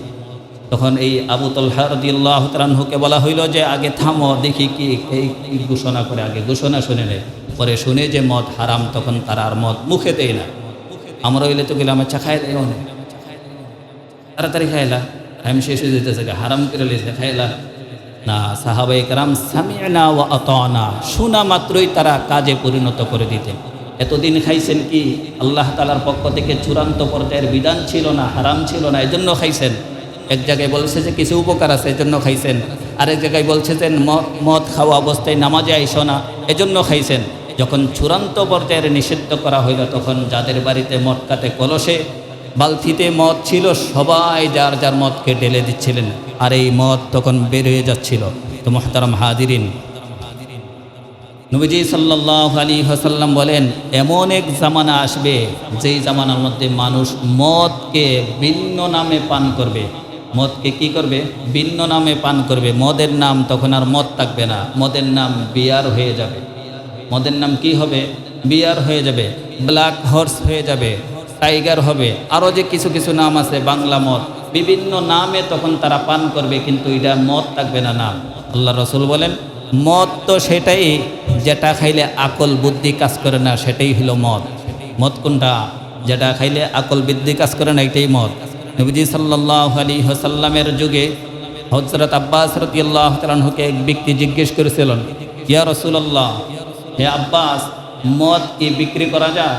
তখন এই আবু তালহা রাদিয়াল্লাহু তাআলা আনহুকে বলা হইল যে আগে থামো, দেখি কি এই ঘোষণা করে, আগে ঘোষণা শুনে নেয়। পরে শুনে যে মদ হারাম, তখন তারা আর মদ মুখে দেয় না। আমরা হইলে তো গেলাম, আচ্ছা খাই দেয়, অনেক তাড়াতাড়ি খাইলা, টাইম শেষ হয়ে যেতেছে, হারাম করে লেছে, খাইলা না। সাহাবায়ে কেরাম সামি'না ওয়া আতা'না, শোনা মাত্রই তারা কাজে পরিণত করে দিতেন। এতদিন খাইছেন কি আল্লাহ তাআলার পক্ষ থেকে চূড়ান্ত পর্যায়ের বিধান ছিল না, হারাম ছিল না, এজন্য খাইছেন। এক জায়গায় বলছে যে কিছু উপকার আছে, এজন্য খাইছেন। আরেক জায়গায় বলছে যে মদ খাওয়া অবস্থায় নামাজে আইসো না, এজন্য খাইছেন। যখন চূড়ান্ত পর্যায়ের নিষিদ্ধ করা হইল, তখন যাদের বাড়িতে মটকাতে কলসে বালতিতে মদ ছিল, সবাই যার যার মদকে ঢেলে দিচ্ছিলেন, আর এই মদ তখন বের হয়ে যাচ্ছিল। তো মুহতারাম হাজিরিন, নবীজি সাল্লাল্লাহু আলাইহি ওয়াসাল্লাম বলেন, এমন এক জামানা আসবে যেই জামানার মধ্যে মানুষ মদকে ভিন্ন নামে পান করবে। মদকে কি করবে? ভিন্ন নামে পান করবে। মদের নাম তখন আর মদ থাকবে না, মদের নাম বিয়ার হয়ে যাবে। মদের নাম কি হবে? বিয়ার হয়ে যাবে, ব্ল্যাক হর্স হয়ে যাবে, টাইগার হবে, আরও যে কিছু কিছু নাম আছে, বাংলা মদ, বিভিন্ন নামে তখন তারা পান করবে, কিন্তু এটা মদ থাকবে না নাম। আল্লাহ রাসূল বলেন, মদ তো সেটাই যেটা খাইলে আকল বুদ্ধি কাজ করে না, সেটাই হলো মদ। মদ কোনটা? যেটা খাইলে আকল বুদ্ধি কাজ করে না, এটাই মদ। নবীজি সাল্লাল্লাহু আলাইহি ওয়াসাল্লামের যুগে হযরত আব্বাস রাদিয়াল্লাহু তাআলা আনহুকে এক ব্যক্তি জিজ্ঞেস করেছিলেন, ইয়া রাসূলুল্লাহ, হে আব্বাস, মদ কি বিক্রি করা যায়?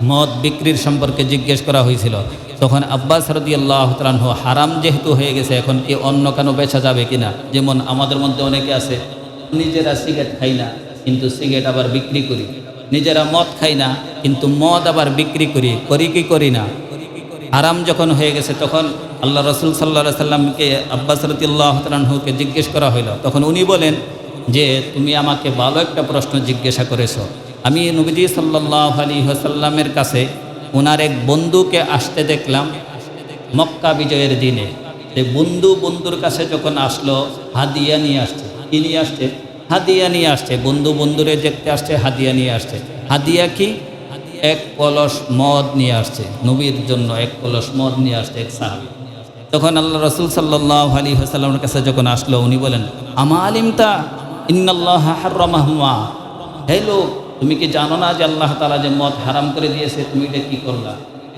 মদ বিক্রির সম্পর্কে জিজ্ঞেস করা হয়েছিল। তখন আব্বাস রাদিয়াল্লাহু তাআলা আনহু, হারাম যেহেতু হয়ে গেছে, এখন কি অন্য কেন বেচা যাবে কিনা? যেমন আমাদের মধ্যে অনেকে আছে, নিজেরা সিগারেট খাই না কিন্তু সিগারেট আবার বিক্রি করি, নিজেরা মদ খাই না কিন্তু মদ আবার বিক্রি করি, করি কি করি না? হারাম যখন হয়ে গেছে, তখন আল্লাহ রাসূল সাল্লাল্লাহু আলাইহি সাল্লামকে আব্বাস রাদিয়াল্লাহু তাআলা আনহুকে জিজ্ঞেস করা হইল। তখন উনি বলেন যে, তুমি আমাকে ভালো একটা প্রশ্ন জিজ্ঞাসা করেছো। আমি নবীজি সাল্লাল্লাহু আলাইহি ওয়াসাল্লামের কাছে ওনার এক বন্ধুকে আসতে দেখলাম মক্কা বিজয়ের দিনে। যে বন্ধুর কাছে যখন আসলো, হাদিয়া নিয়ে আসছে। কি নিয়ে আসছে? হাদিয়া নিয়ে আসছে। বন্ধুরে দেখতে আসছে, হাদিয়া নিয়ে আসছে। হাদিয়া কি? এক কলস মদ নিয়ে আসছে, নবীর জন্য এক কলস মদ নিয়ে আসছে এক সাহাবী। তখন আল্লাহ রাসূল সাল্লাল্লাহু আলাইহি ওয়াসাল্লামের কাছে যখন আসলো, উনি বলেন, আমা আলিমতা ইন্নাল্লাহা হারামাহুমা, হে লোক, তুমি কি জানো না যে আল্লাহ তাআলা যে মদ হারাম করে দিয়েছে? তুমি এটা কি করলা?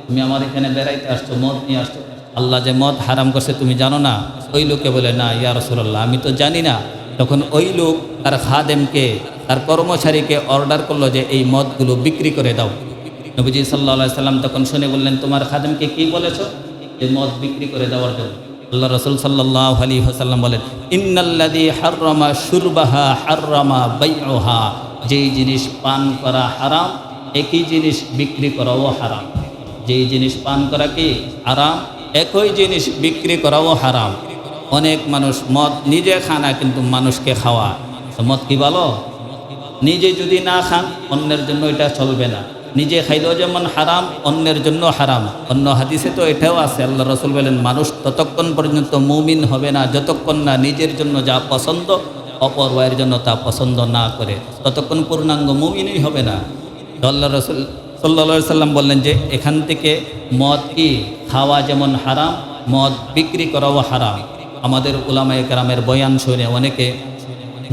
তুমি আমার এখানে বেড়াইতে আসছো, মদ নিয়ে আসছো, আল্লাহ যে মদ হারাম করছে তুমি জানো না? ওই লোকে বলে, না ইয়া রাসূলুল্লাহ, আমি তো জানি না। তখন ওই লোক তার খাদেমকে, তার কর্মচারীকে অর্ডার করলো যে এই মদগুলো বিক্রি করে দাও। নবীজি সাল্লাল্লাহু আলাইহি সাল্লাম তখন শুনে বললেন, তোমার খাদেমকে কি বলেছো যে মদ বিক্রি করে দেওয়ার জন্য? আল্লাহ রাসূল সাল্লাল্লাহু আলাইহি ওয়াসাল্লাম বলেন, ইন্নাল্লাযী হাররামা শুরবাহা হাররামা বাইউহা, যেই জিনিস পান করা হারাম একই জিনিস বিক্রি করাও হারাম। যেই জিনিস পান করা কি হারাম, একই জিনিস বিক্রি করাও হারাম। অনেক মানুষ মদ নিজে খানা কিন্তু মানুষকে খাওয়া। মদ কি ভালো? নিজে যদি না খান অন্যের জন্য এটা চলবে না। নিজে খাইলেও যেমন হারাম, অন্যের জন্য হারাম। অন্য হাদিসে তো এটাও আছে, আল্লাহ রাসূল বলেন, মানুষ ততক্ষণ পর্যন্ত মুমিন হবে না যতক্ষণ না নিজের জন্য যা পছন্দ অপর ভাইয়ের জন্য তা পছন্দ না করে, ততক্ষণ পূর্ণাঙ্গ মুমিনই হবে না। তো আল্লাহ রাসূল সাল্লাল্লাহু আলাইহি সাল্লাম বললেন যে এখান থেকে মদ কি খাওয়া যেমন হারাম, মদ বিক্রি করাও হারাম। আমাদের উলামায়ে কেরামের বয়ান শুনে অনেকে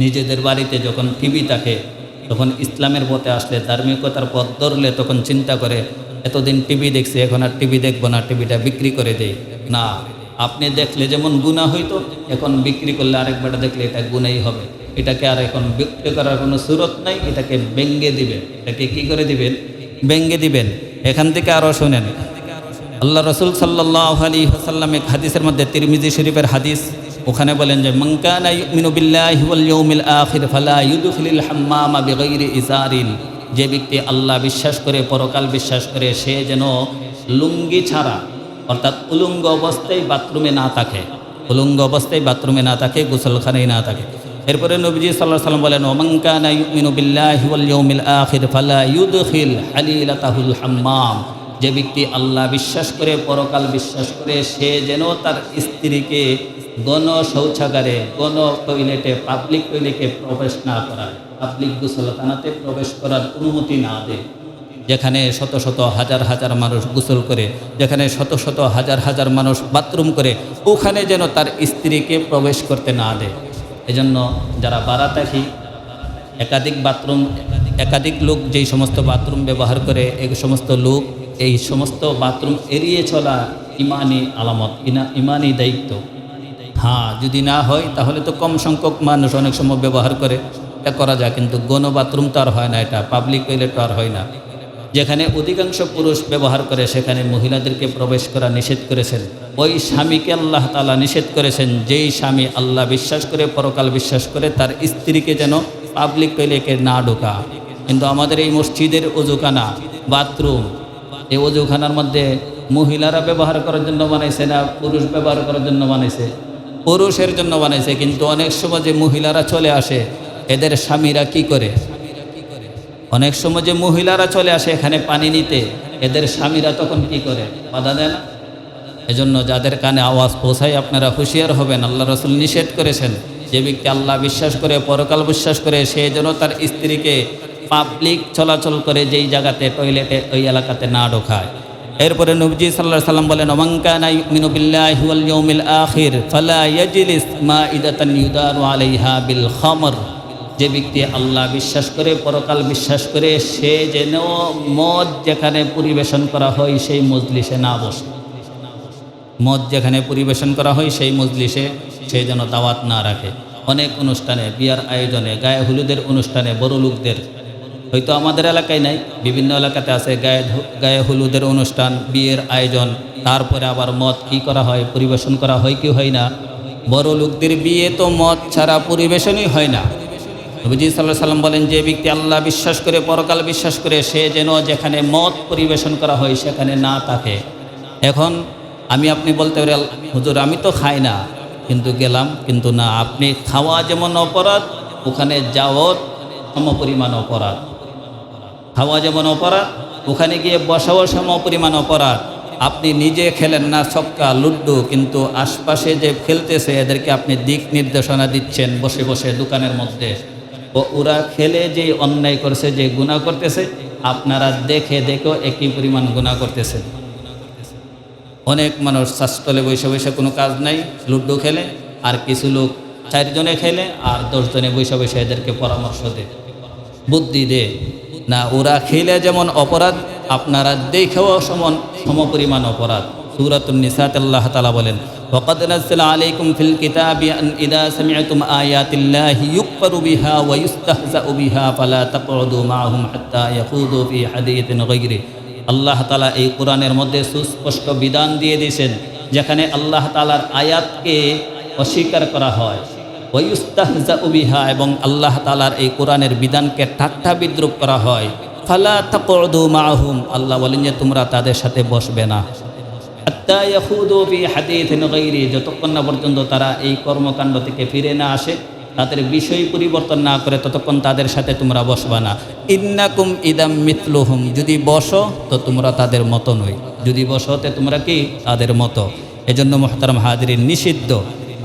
নিজেদের বাড়িতে যখন টিভি থাকে তখন ইসলামের পথে আসলে, ধার্মিকতার পথ ধরলে তখন চিন্তা করে এতদিন টিভি দেখছি, এখন আর টিভি দেখবো না, টিভিটা বিক্রি করে দেই। না, আপনি দেখলে যেমন গুনাহ হইতো, এখন বিক্রি করলে আরেকবার দেখলে এটা গুনাই হবে। এটাকে আর এখন বিক্রি করার কোনো সুরত নাই, এটাকে ব্যঙ্গে দিবেন। এটাকে কি করে দিবেন? ব্যঙ্গে দিবেন। এখান থেকে আরও শোনেন, আল্লাহ রাসূল সাল্লাল্লাহু আলাইহি ওয়াসাল্লাম এক হাদিসের মধ্যে, তিরমিজি শরীফের হাদিস, ওখানে বলেন যে মান কানা ইউমিনু বিল্লাহি ওয়াল ইয়াউমিল আখির ফালা ইউদখিলুল হাম্মামা বিগাইরি ইজারিন, যে ব্যক্তি আল্লাহ বিশ্বাস করে, পরকাল বিশ্বাস করে, সে যেন লুঙ্গি ছাড়া অর্থাৎ উলঙ্গ অবস্থায় বাথরুমে না থাকে। উলঙ্গ অবস্থায় বাথরুমে না থাকে, গোসলখানায় না থাকে। এরপরে নবীজি সাল্লাল্লাহু আলাইহি ওয়াসাল্লাম বলেন, ওমান কানা ইউমিনু বিল্লাহি ওয়াল ইয়াউমিল আখির ফালা ইউদখিল হালিলাতাহুল হাম্মাম, যে ব্যক্তি আল্লাহ বিশ্বাস করে, পরকাল বিশ্বাস করে, সে যেন তার স্ত্রীকে গণ শৌচাগারে, গণ টয়লেটে, পাবলিক টয়লেটে প্রবেশ না করায়, পাবলিক গোসলখানাতে প্রবেশ করার অনুমতি না দেয়। যেখানে শত শত হাজার হাজার মানুষ গোসল করে, যেখানে শত শত হাজার হাজার মানুষ বাথরুম করে, ওখানে যেন তার স্ত্রীকে প্রবেশ করতে না দেয়। এজন্য যারা ভাড়া থাকি, একাধিক বাথরুম, একাধিক লোক যেই সমস্ত বাথরুম ব্যবহার করে, এই সমস্ত লোক এই সমস্ত বাথরুম এড়িয়ে চলা ইমানি আলামত, ইমানি দায়িত্ব। হ্যাঁ, যদি না হয় তাহলে তো কম সংখ্যক মানুষ অনেক সময় ব্যবহার করে, এটা করা যায়, কিন্তু গণ বাথরুম তো আর হয় না, এটা পাবলিক টয়লেট তো আর হয় না। যেখানে অধিকাংশ পুরুষ ব্যবহার করে সেখানে মহিলাদেরকে প্রবেশ করা নিষেধ করেছেন। ওই স্বামীকে আল্লাহ তাআলা নিষেধ করেছেন, যেই স্বামী আল্লাহ বিশ্বাস করে, পরকাল বিশ্বাস করে, তার স্ত্রীকে যেন পাবলিক টয়লেটে না ঢোকা। কিন্তু আমাদের এই মসজিদের ওযুখানা, বাথরুম, এই ওযুখানার মধ্যে মহিলারা ব্যবহার করার জন্য বানাইছে না পুরুষ ব্যবহার করার জন্য বানাইছে? পুরুষের জন্য বানাইছে। কিন্তু অনেক সময় যে মহিলারা চলে আসে, এদের স্বামীরা কি করে? অনেক সময় যে মহিলারা চলে আসে এখানে পানি নিতে, এদের স্বামীরা তখন কি করে? বাধা দেয় না? এজন্য যাদের কানে আওয়াজ পৌঁছায় আপনারা হুঁশিয়ার হবেন। আল্লাহ রাসূল নিষেধ করেছেন, যে ব্যক্তি আল্লাহ বিশ্বাস করে, পরকাল বিশ্বাস করে, সে যেন তার স্ত্রীকে পাবলিক চলাচল করে যেই জায়গাতে, টয়লেটে, ওই এলাকাতে না ঢোকায়। এরপরে নবীজি সাল্লাল্লাহু আলাইহি ওয়াসাল্লাম বলেন, ওমান কানা ইউমিনু বিল্লাহি ওয়াল ইয়াউমিল আখির ফালা ইয়াজলিস মাইদাতান ইউদারু আলাইহা বিল খামর, যে ব্যক্তি আল্লাহ বিশ্বাস করে, পরকাল বিশ্বাস করে, সে যেন মদ যেখানে পরিবেশন করা হয় সেই মজলিসে না বসে। মদ যেখানে পরিবেশন করা হয় সেই মজলিসে সে যেন দাওয়াত না রাখে। অনেক অনুষ্ঠানে, বিয়ার আয়োজনে, গায়ে হলুদের অনুষ্ঠানে, বড় লোকদের, হয়তো আমাদের এলাকায় নাই, বিভিন্ন এলাকাতে আছে, গায়ে হলুদের অনুষ্ঠান, বিয়ের আয়োজন, তারপরে আবার মদ কি করা হয়? পরিবেশন করা হয় কি হয় না? বড় লোকদের বিয়ে তো মদ ছাড়া পরিবেশনই হয় না। নবীজি সাল্লাল্লাহু আলাইহি ওয়াসাল্লাম বলেন, যে ব্যক্তি আল্লাহ বিশ্বাস করে, পরকাল বিশ্বাস করে, সে যেন যেখানে মদ পরিবেশন করা হয় সেখানে না থাকে। এখন আপনি বলতে পারেন, হুজুর আমি তো খাই না, কিন্তু গেলাম, কিন্তু না, আপনি খাওয়া যেমন অপরাধ, ওখানে যাওয়ার সমপরিমাণ অপরাধ। খাওয়া যেমন অপরাধ, ওখানে গিয়ে বসাও সমপরিমাণ অপরাধ। আপনি নিজে খেলেন না ছক্কা, লুড্ডু, কিন্তু আশপাশে যে খেলতেছে এদেরকে আপনি দিক নির্দেশনা দিচ্ছেন বসে বসে দোকানের মধ্যে। ওরা খেলে যে অন্যায় করছে, যে গুনাহ করতেছে, আপনারা দেখে দেখেও একই পরিমাণ গুনাহ করতেছেন। অনেক মানুষ শাস্তলে বসে বসে কোনো কাজ নাই, লুড্ডু খেলে, আর কিছু লোক 4 জনে খেলে আর 10 জনে বসে বসে এদেরকে পরামর্শ দেয়, বুদ্ধি দেয়। না, ওরা খেলে যেমন অপরাধ, আপনারা দেখেও সমপরিমাণ অপরাধ। সূরাতুন নিসাতে আল্লাহ তাআলা বলেন, ওয়াকাদ নাযালা আলাইকুম ফিল কিতাবি আন ইযা সামি'তুম আয়াতিল্লাহি ইউকফারু বিহা ওয়া ইউস্তাহজাউ বিহা ফালা তাকউদু মা'আহুম হাত্তা ইয়াখুদু ফি হাদীথিন গায়রি আল্লাহ তাআলা এই কোরআনের মধ্যে সুস্পষ্ট বিধান দিয়ে দিয়েছেন, যেখানে আল্লাহ তাআলার আয়াতকে অস্বীকার করা হয়, ওয়ায়ুস্তাহজাউ বিহা, এবং আল্লাহ তাআলার এই কোরআনের বিধানকে ঠাট্টা বিদ্রুপ করা হয়। ফালা তাকউদু মাআহুম, আল্লাহ বলেন যে তোমরা তাদের সাথে বসবে না। হাত্তা ইয়াখুদু ফি হাদীথিন গায়রি, যতক্ষণ না পর্যন্ত তারা এই কর্মকাণ্ড থেকে ফিরে না আসে, তাদের বিষয় পরিবর্তন না করে, ততক্ষণ তাদের সাথে তোমরা বসবা না। ইন্নাকুম ইদাম মিথলুহুম, যদি বসো তো তোমরা তাদের মতো নই, যদি বসো তো তোমরা কি তাদের মতো। এজন্য মুহতারাম হাজিরিন, নিষিদ্ধ,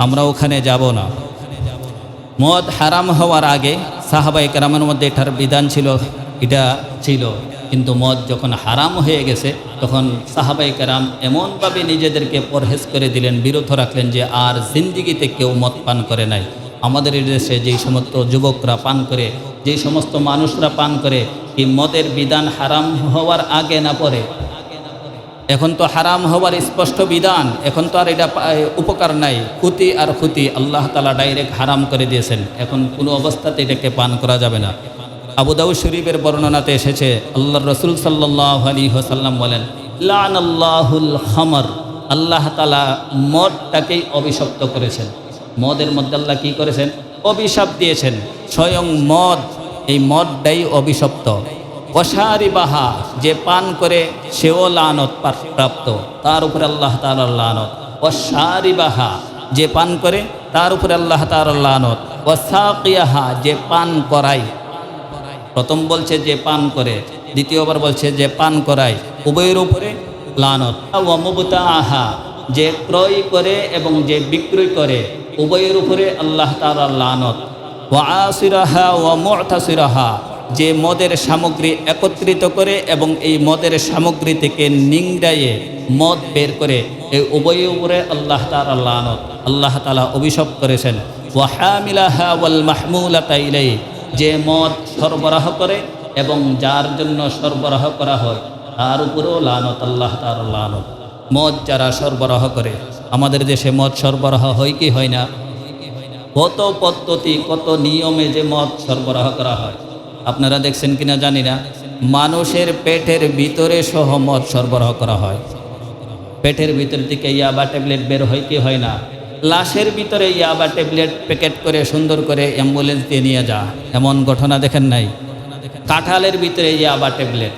আমরা ওখানে যাব না। মদ হারাম হওয়ার আগে সাহাবায়ে কেরামের মধ্যে এটার বিধান ছিল, এটা ছিল, কিন্তু মদ যখন হারাম হয়ে গেছে তখন সাহাবায়ে কেরাম এমনভাবে নিজেদেরকে পরহেজ করে দিলেন, বিরত রাখলেন যে আর জিন্দিগিতে কেউ মদ পান করে নাই। আমাদের এই দেশে যেই সমস্ত যুবকরা পান করে, যেই সমস্ত মানুষরা পান করে, এই মদের বিধান হারাম হওয়ার আগে না পরে, এখন তো হারাম হওয়ার স্পষ্ট বিধান, এখন তো আর এটা উপকার নাই, ক্ষতি আর ক্ষতি, আল্লাহ তাআলা ডাইরেক্ট হারাম করে দিয়েছেন, এখন কোনো অবস্থাতে এটাকে পান করা যাবে না। আবু দাউদ শরীফের বর্ণনাতে এসেছে, আল্লাহর রাসূল সাল্লাল্লাহু আলাইহি ওয়াসাল্লাম বলেন, লানাল্লাহুল খামর, আল্লাহ তাআলা মদটাকেই অভিশপ্ত করেছেন। মদের মধ্যে আল্লাহ কী করেছেন? অভিশাপ দিয়েছেন। স্বয়ং মদ, এই মদটাই অভিশপ্ত। ওয়াশারিবাহা, যে পান করে সেও লানত প্রাপ্ত, তার উপরে আল্লাহ তাআলার লানত। ওয়াশারিবাহা, যে পান করে তার উপরে আল্লাহ তাআলার লানত। ওয়াসাকিয়াহা, যে পান করায়, প্রথম বলছে যে পান করে, দ্বিতীয়বার বলছে যে পান করায়, উভয়ের উপরে লানত। ওয়া মুবতাআহা, যে ক্রয় করে এবং যে বিক্রয় করে, উভয়ের উপরে আল্লাহ তাআলার লানত। ওয়া আসিরাহা ওয়া মু'তাসিরাহা, যে মদের সামগ্রী একত্রিত করে এবং এই মদের সামগ্রী থেকে নিংড়াইয়ে মদ বের করে, এই উভয়ের উপরে আল্লাহ তাআলার লানত, আল্লাহ তাআলা অভিশাপ করেছেন। ওয়া হামিলাহা ওয়াল মাহমুলাতা ইলাইহি, যে মদ সরবরাহ করে এবং যার জন্য সরবরাহ করা হয় তার উপরেও লানত, আল্লাহ তাআলার লানত। মদ যারা সরবরাহ করে, আমাদের দেশে মদ সরবরাহ হয় কি হয় না? কত পদ্ধতি, কত নিয়মে যে মদ সরবরাহ করা হয়, আপনারা দেখছেন কিনা জানি না। মানুষের পেটের ভিতরে সহ মদ সরবরাহ করা হয়। পেটের ভিতর থেকে ইয়াবা ট্যাবলেট বের হয় কি হয় না? লাশের ভিতরে ইয়াবা ট্যাবলেট প্যাকেট করে সুন্দর করে অ্যাম্বুলেন্স দিয়ে নিয়ে যা, এমন ঘটনা দেখেন নাই? কাঁঠালের ভিতরে ইয়াবা ট্যাবলেট,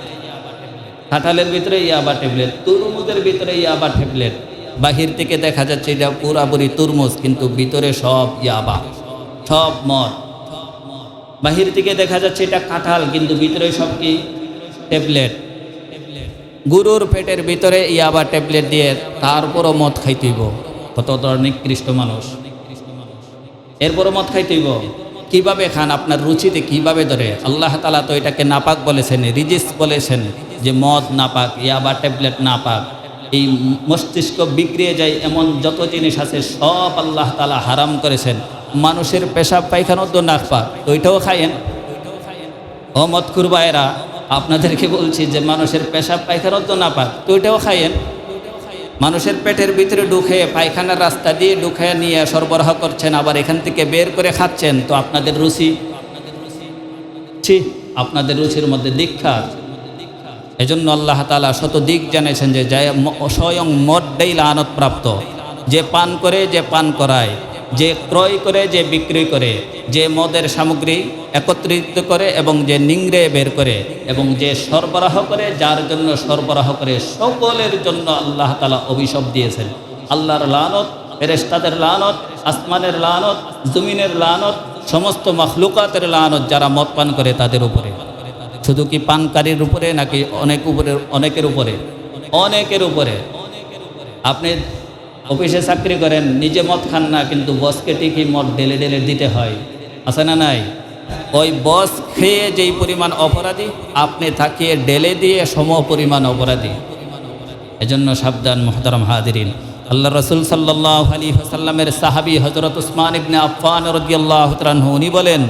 কাঁঠালের ভিতরে ইয়াবা ট্যাবলেট, তরমুজের ভিতরে ইয়াবা ট্যাবলেট। বাহির থেকে দেখা যাচ্ছে এটা পুরাপুরি তরমুজ, কিন্তু ভিতরে সব ইয়াবা, সব মদ। বাহির থেকে দেখা যাচ্ছে এটা কাঁঠাল, কিন্তু ভিতরে সব কি? ট্যাবলেট। গরুর পেটের ভিতরে ইয়াবা ট্যাবলেট দিয়ে তারপরও মদ খাইতেইব। কত নিকৃষ্ট মানুষ, এরপরও মদ খাইতেইব। কিভাবে খান? আপনার রুচিতে কিভাবে ধরে? আল্লাহ তাআলা তো এটাকে নাপাক বলেছেন, রিজিস বলেছেন, যে মদ নাপাক, ইয়াবা ট্যাবলেট নাপাক। এই মস্তিষ্ক বিগড়িয়ে যায় এমন যত জিনিস আছে সব আল্লাহ তাআলা হারাম করেছেন। মানুষের পেশাব পায়খানা তো নাপাক, তো ওইটাও খায়েন। ও মদখুর ভাইয়েরা, আপনাদেরকে বলছি যে মানুষের পেশাব পায়খানা তো নাপাক, তো ওইটাও খায়েন। মানুষের পেটের ভিতরে ঢুকে, পায়খানার রাস্তা দিয়ে ঢুকে নিয়ে সরবরাহ করছেন, আবার এখান থেকে বের করে খাচ্ছেন, তো আপনাদের রুচি, আপনাদের রুচির মধ্যে দীক্ষা। এজন্য আল্লাহ তাআলা শত দিক জানিয়েছেন যে স্বয়ং মদটাই লানত প্রাপ্ত। যে পান করে, যে পান করায়, যে ক্রয় করে, যে বিক্রি করে, যে মদের সামগ্রী একত্রিত করে এবং যে নিংড়ে বের করে এবং যে সরবরাহ করে, যার জন্য সরবরাহ করে, সকলের জন্য আল্লাহ তাআলা অভিশাপ দিয়েছেন। আল্লাহর লানত, ফেরেশতাদের লানত, আসমানের লানত, জমিনের লানত, সমস্ত মাখলুকাতের লানত যারা মদ পান করে তাদের উপরে। শুধু কি পানকারীর উপরে নাকি অনেকের উপরে? অনেকের উপরে। আপনি অফিসে চাকরি করেন, নিজে মদ খান না, কিন্তু বসকে ঠিকই মদ ঢেলে ঢেলে দিতে হয়, আছে না নাই? ওই বস খেয়ে যেই পরিমাণ অপরাধী, আপনি থাকিয়ে ঢেলে দিয়ে সম পরিমাণ অপরাধী। এজন্য সাবধান মুহতারাম হাজিরিন। আল্লাহ রাসূল সাল্লাল্লাহু আলাইহি ওয়াসাল্লামের সাহাবী হযরত উসমান ইবনে আফফান রাদিয়াল্লাহু তাআলা আনহু উনি বলেন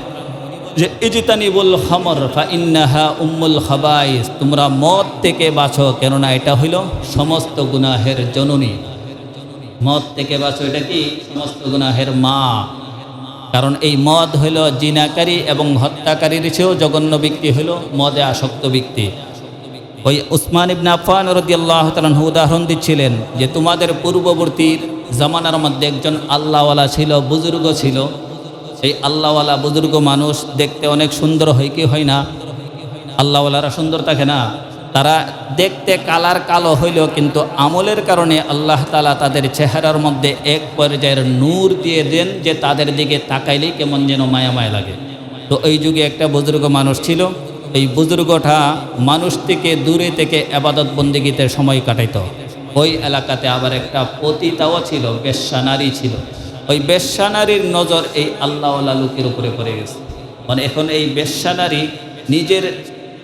যে ইজতানিবুল খামর ফা ইন্নাহা উম্মুল খাবাইস, তোমরা মদ থেকে বাঁচো, কেননা এটা হইল সমস্ত গুনাহের জননী। মদ থেকে বাঁচো, এটা কি? সমস্ত গুনাহের মা। কারণ এই মদ হইল জিনাকারী এবং হত্যাকারীর চেয়েও জঘন্য ব্যক্তি হইল মদে আসক্ত ব্যক্তি। ওই উসমান ইবনে আফফান রাদিয়াল্লাহু তাআলা আনহু উদাহরণ দিচ্ছিলেন যে তোমাদের পূর্ববর্তীর জামানার মধ্যে একজন আল্লাহওয়ালা ছিল, বুজুর্গ ছিল। এই আল্লাহওয়ালা বুজুর্গ মানুষ দেখতে অনেক সুন্দর হয় কি হয় না? আল্লাহওয়ালারা সুন্দর থাকে না? তারা দেখতে কালার কালো হইলেও কিন্তু আমলের কারণে আল্লাহ তাআলা তাদের চেহারার মধ্যে এক পর্যায়ের নূর দিয়ে দেন যে তাদের দিকে তাকাইলেই কেমন যেন মায়া মায়া লাগে। তো এই যুগে একটা বুজুর্গ মানুষ ছিল। এই বুজুর্গটা মানুষ থেকে দূরে থেকে ইবাদত বন্দেগীতে সময় কাটাইতো। ওই এলাকাতে আবার একটা পতিতাও ছিল, বেশ্যা নারী ছিল। ওই বেশ্যা নারীর নজর এই আল্লাহওয়ালা লোকের উপরে পড়ে গেছে। মানে এখন এই বেশ্যা নারী নিজের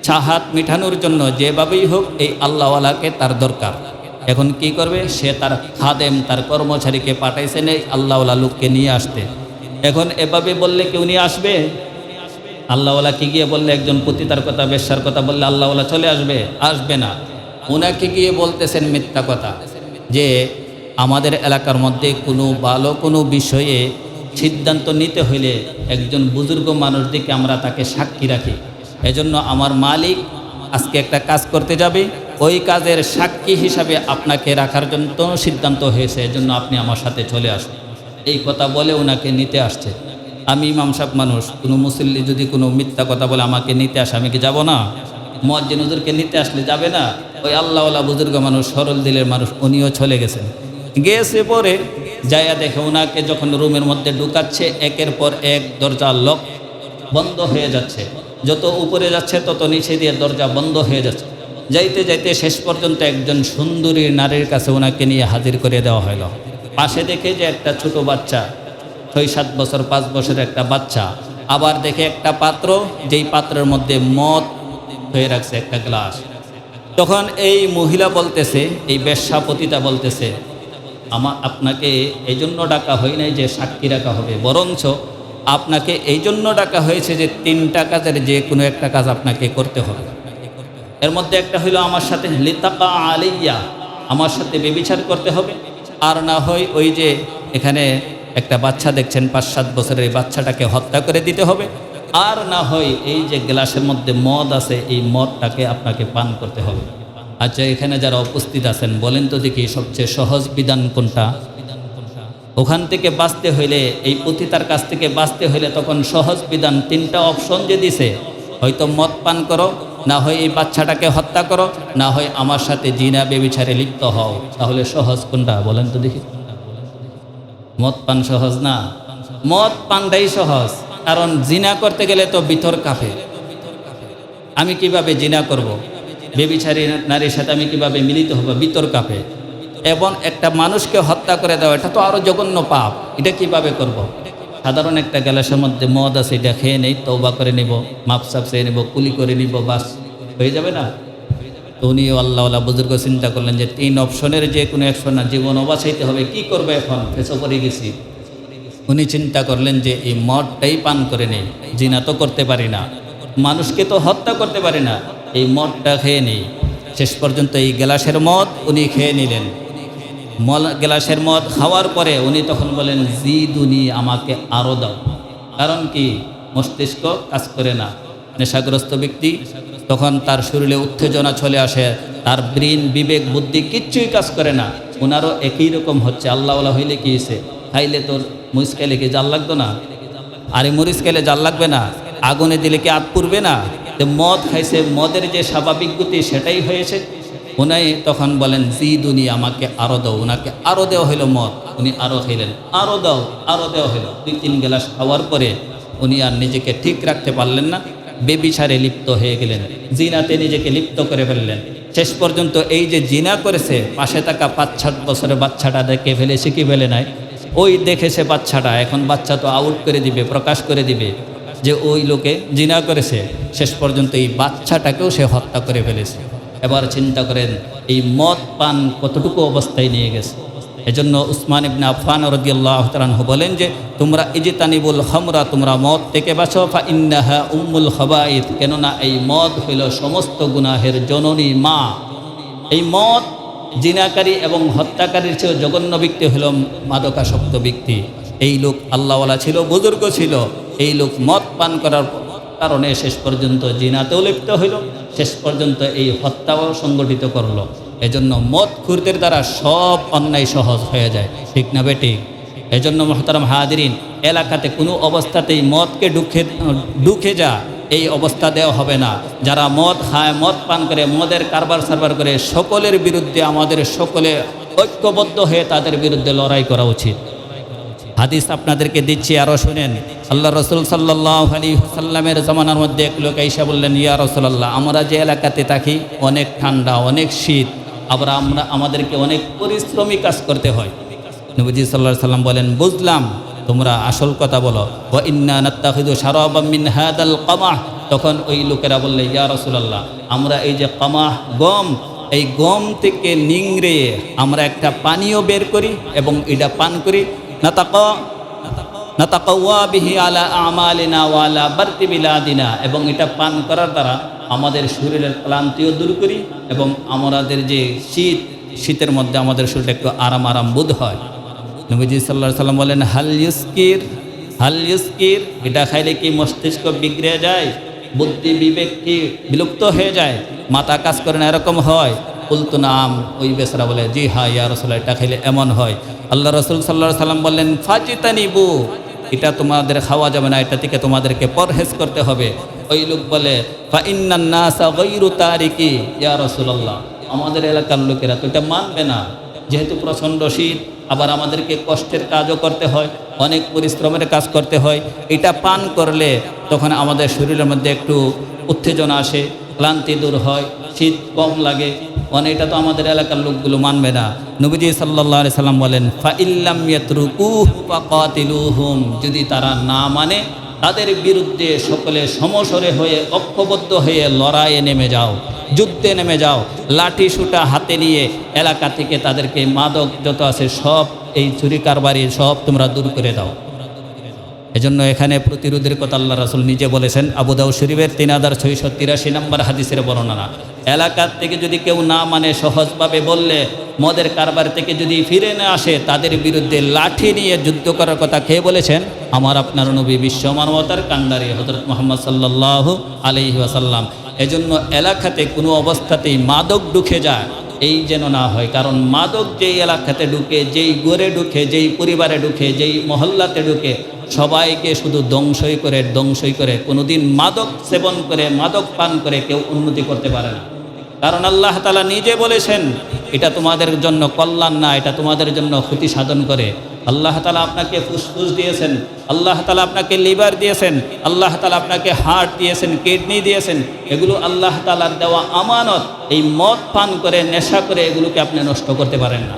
চাহাত মিটানোর জন্য যেভাবেই হোক এই আল্লাহওয়ালাকে তার দরকার। এখন কি করবে? সে তার খাদেম, তার কর্মচারীকে পাঠাইছেন এই আল্লাহওয়ালা লোককে নিয়ে আসতে। এখন এভাবে বললে কেউ নিয়ে আসবে? আল্লাহওয়ালা কি গিয়ে বললে, একজন পতিতার কথা, বেশ্যার কথা বললে আল্লাহওয়ালা চলে আসবে? আসবে না। ওনাকে গিয়ে বলতেছেন মিথ্যা কথা, যে আমাদের এলাকার মধ্যে কোনো ভালো কোনো বিষয়ে সিদ্ধান্ত নিতে হইলে একজন বুজুর্গ মানুষ দিকে আমরা তাকে সাক্ষী রাখি। এজন্য আমার মালিক আজকে একটা কাজ করতে যাবে, ওই কাজের সাক্ষী হিসাবে আপনাকে রাখার জন্য সিদ্ধান্ত হয়েছে, এজন্য আপনি আমার সাথে চলে আসুন। এই কথা বলে ওনাকে নিতে আসছে। আমি ইমাম সাহেব মানুষ, কোনো মুসল্লি যদি কোনো মিথ্যা কথা বলে আমাকে নিতে আসে, আমি কি যাব না? মুয়াজ্জিন হুজুরকে নিতে আসলে যাবে না? ওই আল্লাহওয়ালা বুজুর্গ মানুষ, সরল দিলের মানুষ, উনিও চলে গেছেন। গেছে পরে যাইয়া দেখে ওনাকে যখন রুমের মধ্যে ঢুকাচ্ছে, একের পর এক দরজা লক বন্ধ হয়ে যাচ্ছে। যত উপরে যাচ্ছে তত নিচে দিয়ে দরজা বন্ধ হয়ে যাচ্ছে। যাইতে যাইতে শেষ পর্যন্ত একজন সুন্দরী নারীর কাছে ওনাকে নিয়ে হাজির করে দেওয়া হইল। পাশে দেখে যে একটা ছোট বাচ্চা, 6-7 বছর 5 বছরের একটা বাচ্চা। আবার দেখে একটা পাত্র, যেই পাত্রের মধ্যে মদ হয়ে রাখছে, একটা গ্লাস। তখন এই মহিলা বলতেছে, এই বেশ্যাপতিতা বলতেছে, আপনাকে এই জন্য ডাকা হয় নাই যে সাক্ষী রাখা হবে, বরঞ্চ আপনাকে এই জন্য ডাকা হয়েছে যে 3টা কাজের যে কোনো একটা কাজ আপনাকে করতে হবে। এর মধ্যে একটা হইল আমার সাথে লিতাকা আলিয়া, আমার সাথে ব্যভিচার করতে হবে। আর না হয় ওই যে এখানে একটা বাচ্চা দেখছেন 5-7 বছরের, এই বাচ্চাটাকে হত্যা করে দিতে হবে। আর না হয় এই যে গ্লাসের মধ্যে মদ আছে, এই মদটাকে আপনাকে পান করতে হবে। আচ্ছা, এখানে যারা উপস্থিত আছেন বলেন তো দেখি, সবচেয়ে সহজ বিধান কোনটা? ওখান থেকে বাঁচতে হইলে, এই পতিতার কাছ থেকে বাঁচতে হইলে তখন সহজ বিধান 3টা অপশন যে দিছে, হয়তো মদ পান করো, না হয় এই বাচ্চাটাকে হত্যা করো, না হয় আমার সাথে জিনা ব্যভিচারে লিপ্ত হও। তাহলে সহজ কোনটা বলেন তো দেখি? মদ পান সহজ না? মদ পানটাই সহজ, কারণ জিনা করতে গেলে তো ভিতর কাঁপে। আমি কিভাবে জিনা করব? ব্যভিচারী নারীর সাথে আমি কিভাবে মিলিত হব? ভিতর কাঁপে। এবং একটা মানুষকে হত্যা করে দেওয়া, এটা তো আরও জঘন্য পাপ। এটা কিভাবে করব? সাধারণ একটা গ্লাসের মধ্যে মদ আছে, এটা খেয়ে নেই, তওবা করে নিব, মাপসাপ চেয়ে নেব, কুলি করে নিব, বাস হয়ে যাবে না? তো উনিও আল্লাহওয়ালা বুজুর্গ চিন্তা করলেন যে 3 অপশনের যে কোনো অপশন না, জীবন বাঁচাইতে হবে, কি করবে এখন? ফেসে পড়ে গেছি। উনি চিন্তা করলেন যে এই মদটাই পান করে নেই, জিনা তো করতে পারি না, মানুষকে তো হত্যা করতে পারি না, এই মদটা খেয়ে নেই। শেষ পর্যন্ত এই গ্লাসের মদ উনি খেয়ে নিলেন। গ্লাসের মদ খাওয়ার পরে উনি তখন বলেন, জিদুনি, আমাকে আরও দাও। কারণ কি? মস্তিষ্ক কাজ করে না। নেশাগ্রস্ত ব্যক্তি তখন তার শরীরে উত্তেজনা চলে আসে, তার ব্রেন, বিবেক, বুদ্ধি কিচ্ছুই কাজ করে না। ওনারও একই রকম হচ্ছে। আল্লাহওয়ালা হইলে কি হয়েছে? খাইলে তোর মরিচ খাইলে কি জাল লাগতো না? আরে মরিচ খাইলে জাল লাগবে না? আগুনে দিলে কি আগ পুড়বে না? তো মদ খাইছে, মদের যে স্বাভাবিক গতি সেটাই হয়েছে। উনি তখন বলেন, জিদুনি, আমাকে আরও দাও। ওনাকে আরও দেওয়া হইল মদ, উনি আরও খাইলেন, আরও দাও, আরও দেওয়া হইল। 2-3 গ্লাস খাওয়ার পরে উনি আর নিজেকে ঠিক রাখতে পারলেন না, বেবিচারে লিপ্ত হয়ে গেলেন, জিনাতে নিজেকে লিপ্ত করে ফেললেন। শেষ পর্যন্ত এই যে জিনা করেছে, পাশে থাকা 5-7 বছরের বাচ্চাটা দেখে ফেলেছে, কি ফেলে নাই, ওই দেখেছে বাচ্চাটা। এখন বাচ্চা তো আউট করে দিবে, প্রকাশ করে দিবে যে ওই লোকে জিনা করেছে। শেষ পর্যন্ত এই বাচ্চাটাকেও সে হত্যা করে ফেলেছে। এবার চিন্তা করেন এই মদ পান কতটুকু অবস্থায় নিয়ে গেছে। এজন্য উসমান ইবনে আফফান রাদিয়াল্লাহু তাআলা আনহু বলেন যে, তোমরা ইজতানিবুল খামরা, তোমরা মদ থেকে বাঁচো, ফা ইন্নাহা উম্মুল খাবাইথ, কেননা এই মদ হইল সমস্ত গুনাহের জননী, মা। এই মদ জিনাকারী এবং হত্যাকারীর চেয়ে জঘন্য ব্যক্তি হইল মাদকাসক্ত ব্যক্তি। এই লোক আল্লাহওয়ালা ছিল, বুজুর্গ ছিল। এই লোক মদ পান করার কারণে শেষ পর্যন্ত জিনাতেও লিপ্ত হইল, শেষ পর্যন্ত এই হত্যাও সংগঠিত করলো। এজন্য মদখুরদের দ্বারা সব অন্যায় সহজ হয়ে যায়, ঠিক না বেটি? এজন্য মুহতারাম হাজিরিন, এলাকাতে কোনো অবস্থাতেই মদকে ঢুকে যা এই অবস্থা দেওয়া হবে না। যারা মদ খায়, মদ পান করে, মদের কারবার সারবার করে, সকলের বিরুদ্ধে আমাদের সকলে ঐক্যবদ্ধ হয়ে তাদের বিরুদ্ধে লড়াই করা উচিত। হাদিস আপনাদেরকে দিচ্ছি, আরও শুনেন। আল্লাহ রসুল সাল্লাল্লাহু আলাইহি ওয়াসাল্লামের জামানার মধ্যে এক লোক এসে বললেন, ইয়া রাসূলুল্লাহ, আমরা যে এলাকাতে থাকি অনেক ঠান্ডা, অনেক শীত, আবার আমাদেরকে অনেক পরিশ্রমী কাজ করতে হয়। নবীজি সাল্লাল্লাহু আলাইহি ওয়াসাল্লাম বলেন, বুঝলাম, তোমরা আসল কথা বলো। ওয়া ইন্না নাত্তাখিযু শারাবাম মিন হাদাল কামাহ। তখন ওই লোকেরা বললে, ইয়া রাসূলুল্লাহ, আমরা এই যে কামাহ গম, এই গম থেকে নিংড়ে আমরা একটা পানীয় বের করি এবং এটা পান করি। নাতাকাওয়া বিহি আলা আমালিনা ওয়া আলা বারতি বিলাদিনা। এবং এটা পান করার দ্বারা আমাদের শরীরের ক্লান্তিও দূর করি এবং আমাদের যে শীতের মধ্যে আমাদের শরীরটা একটু আরাম বোধ হয়। নবীজি সাল্লাল্লাহু আলাইহি সাল্লাম বলেন, হাল ইউস্কির, এটা খাইলে কি মস্তিষ্ক বিগড়ে যায়, বুদ্ধি বিবেক কি বিলুপ্ত হয়ে যায়, মাথা কাজ করে না, এরকম হয়? কুলতু নাম। ওই বেচারা বলে, জি হ্যাঁ ইয়া রাসূলুল্লাহ, এটা খাইলে এমন হয়। আল্লাহ রাসূল সাল্লাল্লাহু আলাইহি সাল্লাম বললেন, ফাজিতানিবু, এটা তোমাদের খাওয়া যাবে না, এটা থেকে তোমাদেরকে পরহেজ করতে হবে। ওই লোক বলে, ফা ইন্নান নাসা গায়রু তারিকি ইয়া রাসূলুল্লাহ, আমাদের এলাকার লোকেরা তো এটা মানবে না, যেহেতু প্রচণ্ড শীত, আবার আমাদেরকে কষ্টের কাজও করতে হয়, অনেক পরিশ্রমের কাজ করতে হয়। এটা পান করলে তখন আমাদের শরীরের মধ্যে একটু উত্তেজনা আসে, ক্লান্তি দূর হয়, শীত কম লাগে, এটা তো আমাদের এলাকার লোকগুলো মানবে না। নবীজি সাল্লাল্লাহু আলাইহি সাল্লাম বলেন, ফা ইল্লাম ইয়াতরুকুহু ফাকাতিলুহুম, যদি তারা না মানে তাদের বিরুদ্ধে সকলে সমস্বরে হয়ে ঐক্যবদ্ধ হয়ে লড়াইয়ে নেমে যাও, যুদ্ধে নেমে যাও, লাঠি সুটা হাতে নিয়ে এলাকা থেকে তাদেরকে মাদক যত আছে সব, এই চুরি কারবারি সব তোমরা দূর করে দাও। এজন্য এখানে প্রতিরোধের কথা আল্লাহ রাসূল নিজে বলেছেন। আবু দাউদ শরীফের 3683 নম্বর হাদিসের বর্ণনা। এলাকার থেকে যদি কেউ না মানে, সহজভাবে বললে, মদের কারবার থেকে যদি ফিরে না আসে, তাদের বিরুদ্ধে লাঠি নিয়ে যুদ্ধ করার কথা কে বলেছেন? আমার আপনার নবী, বিশ্ব মানবতার কান্ডারি হযরত মুহাম্মদ সাল্লাল্লাহু আলাইহি ওয়াসাল্লাম। এজন্য এলাকাতে কোনো অবস্থাতেই মাদক ঢুকে যায় এই যেন না হয়। কারণ মাদক যেই এলাকাতে ঢুকে, যেই গড়ে ঢুকে, যেই পরিবারে ঢুকে, যেই মহল্লাতে ঢুকে, সবাইকে শুধু ধ্বংসই করে কোনোদিন মাদক সেবন করে, মাদক পান করে কেউ উন্নতি করতে পারে না। কারণ আল্লাহ তাআলা নিজে বলেছেন, এটা তোমাদের জন্য কল্যাণ না, এটা তোমাদের জন্য ক্ষতি সাধন করে। আল্লাহ তাআলা আপনাকে ফুসফুস দিয়েছেন, আল্লাহ তাআলা আপনাকে লিভার দিয়েছেন, আল্লাহ তাআলা আপনাকে হার্ট দিয়েছেন, কিডনি দিয়েছেন, এগুলো আল্লাহ তাআলার দেওয়া আমানত। এই মদ পান করে, নেশা করে এগুলোকে আপনি নষ্ট করতে পারেন না।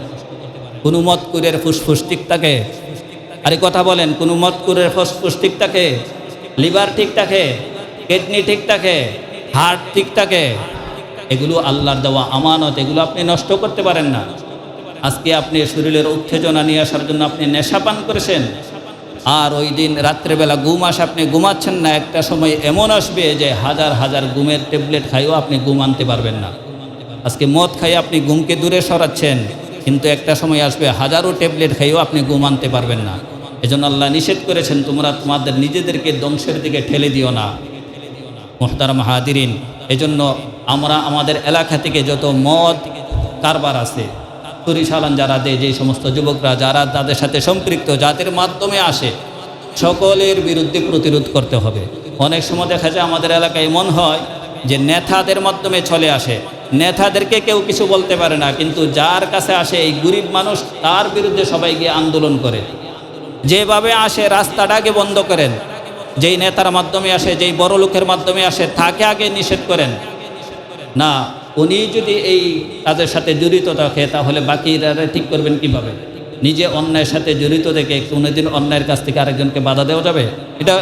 কোনো মদকুরের ফুসফুস ঠিক থাকে? আরে কথা বলেন, কোনো মদকুরের ফুসফুস ঠিক থাকে? লিভার ঠিক থাকে? কিডনি ঠিক থাকে? হার্ট ঠিক থাকে? এগুলো আল্লাহর দেওয়া আমানত, এগুলো আপনি নষ্ট করতে পারেন না। আজকে আপনি শরীরের উত্তেজনা নিয়ে আসার জন্য আপনি নেশা পান করেছেন, আর ওই দিন রাত্রেবেলা ঘুম আসে, আপনি ঘুমাচ্ছেন না। একটা সময় এমন আসবে যে হাজার হাজার ঘুমের ট্যাবলেট খাইও আপনি ঘুম আনতে পারবেন না। আজকে মদ খাই আপনি ঘুমকে দূরে সরাচ্ছেন, কিন্তু একটা সময় আসবে হাজারো ট্যাবলেট খাইও আপনি ঘুম আনতে পারবেন না। এজন্য আল্লাহ নিষেধ করেছেন, তোমরা তোমাদের নিজেদেরকে ধ্বংসের দিকে ঠেলে দিও না। মুহতারাম হাজিরিন, এজন্য আমরা আমাদের এলাকা থেকে যত মদ কারবার আছে, চুরি চালান যারা দেয়, যে সমস্ত যুবকরা যারা তাদের সাথে সম্পৃক্ত, যাদের মাধ্যমে আসে, সকলের বিরুদ্ধে প্রতিরোধ করতে হবে। অনেক সময় দেখা যায় আমাদের এলাকায় এমন হয় যে নেতাদের মাধ্যমে চলে আসে, নেতাদেরকে কেউ কিছু বলতে পারে না, কিন্তু যার কাছে আসে এই গরিব মানুষ, তার বিরুদ্ধে সবাই গিয়ে আন্দোলন করে। যেভাবে আসে রাস্তাটাকে বন্ধ করেন, যেই নেতার মাধ্যমে আসে, যেই বড় লোকের মাধ্যমে আসে, তাকে আগে নিষেধ করেন না। উনি যদি এই কাজের সাথে জড়িত থাকে, তাহলে বাকিরা ঠিক করবেন কিভাবে? নিজে অন্যায়ের সাথে জড়িত থেকে কোনোদিন অন্যায়ের কাছ থেকে আরেকজনকে বাধা দেওয়া যাবে? এটা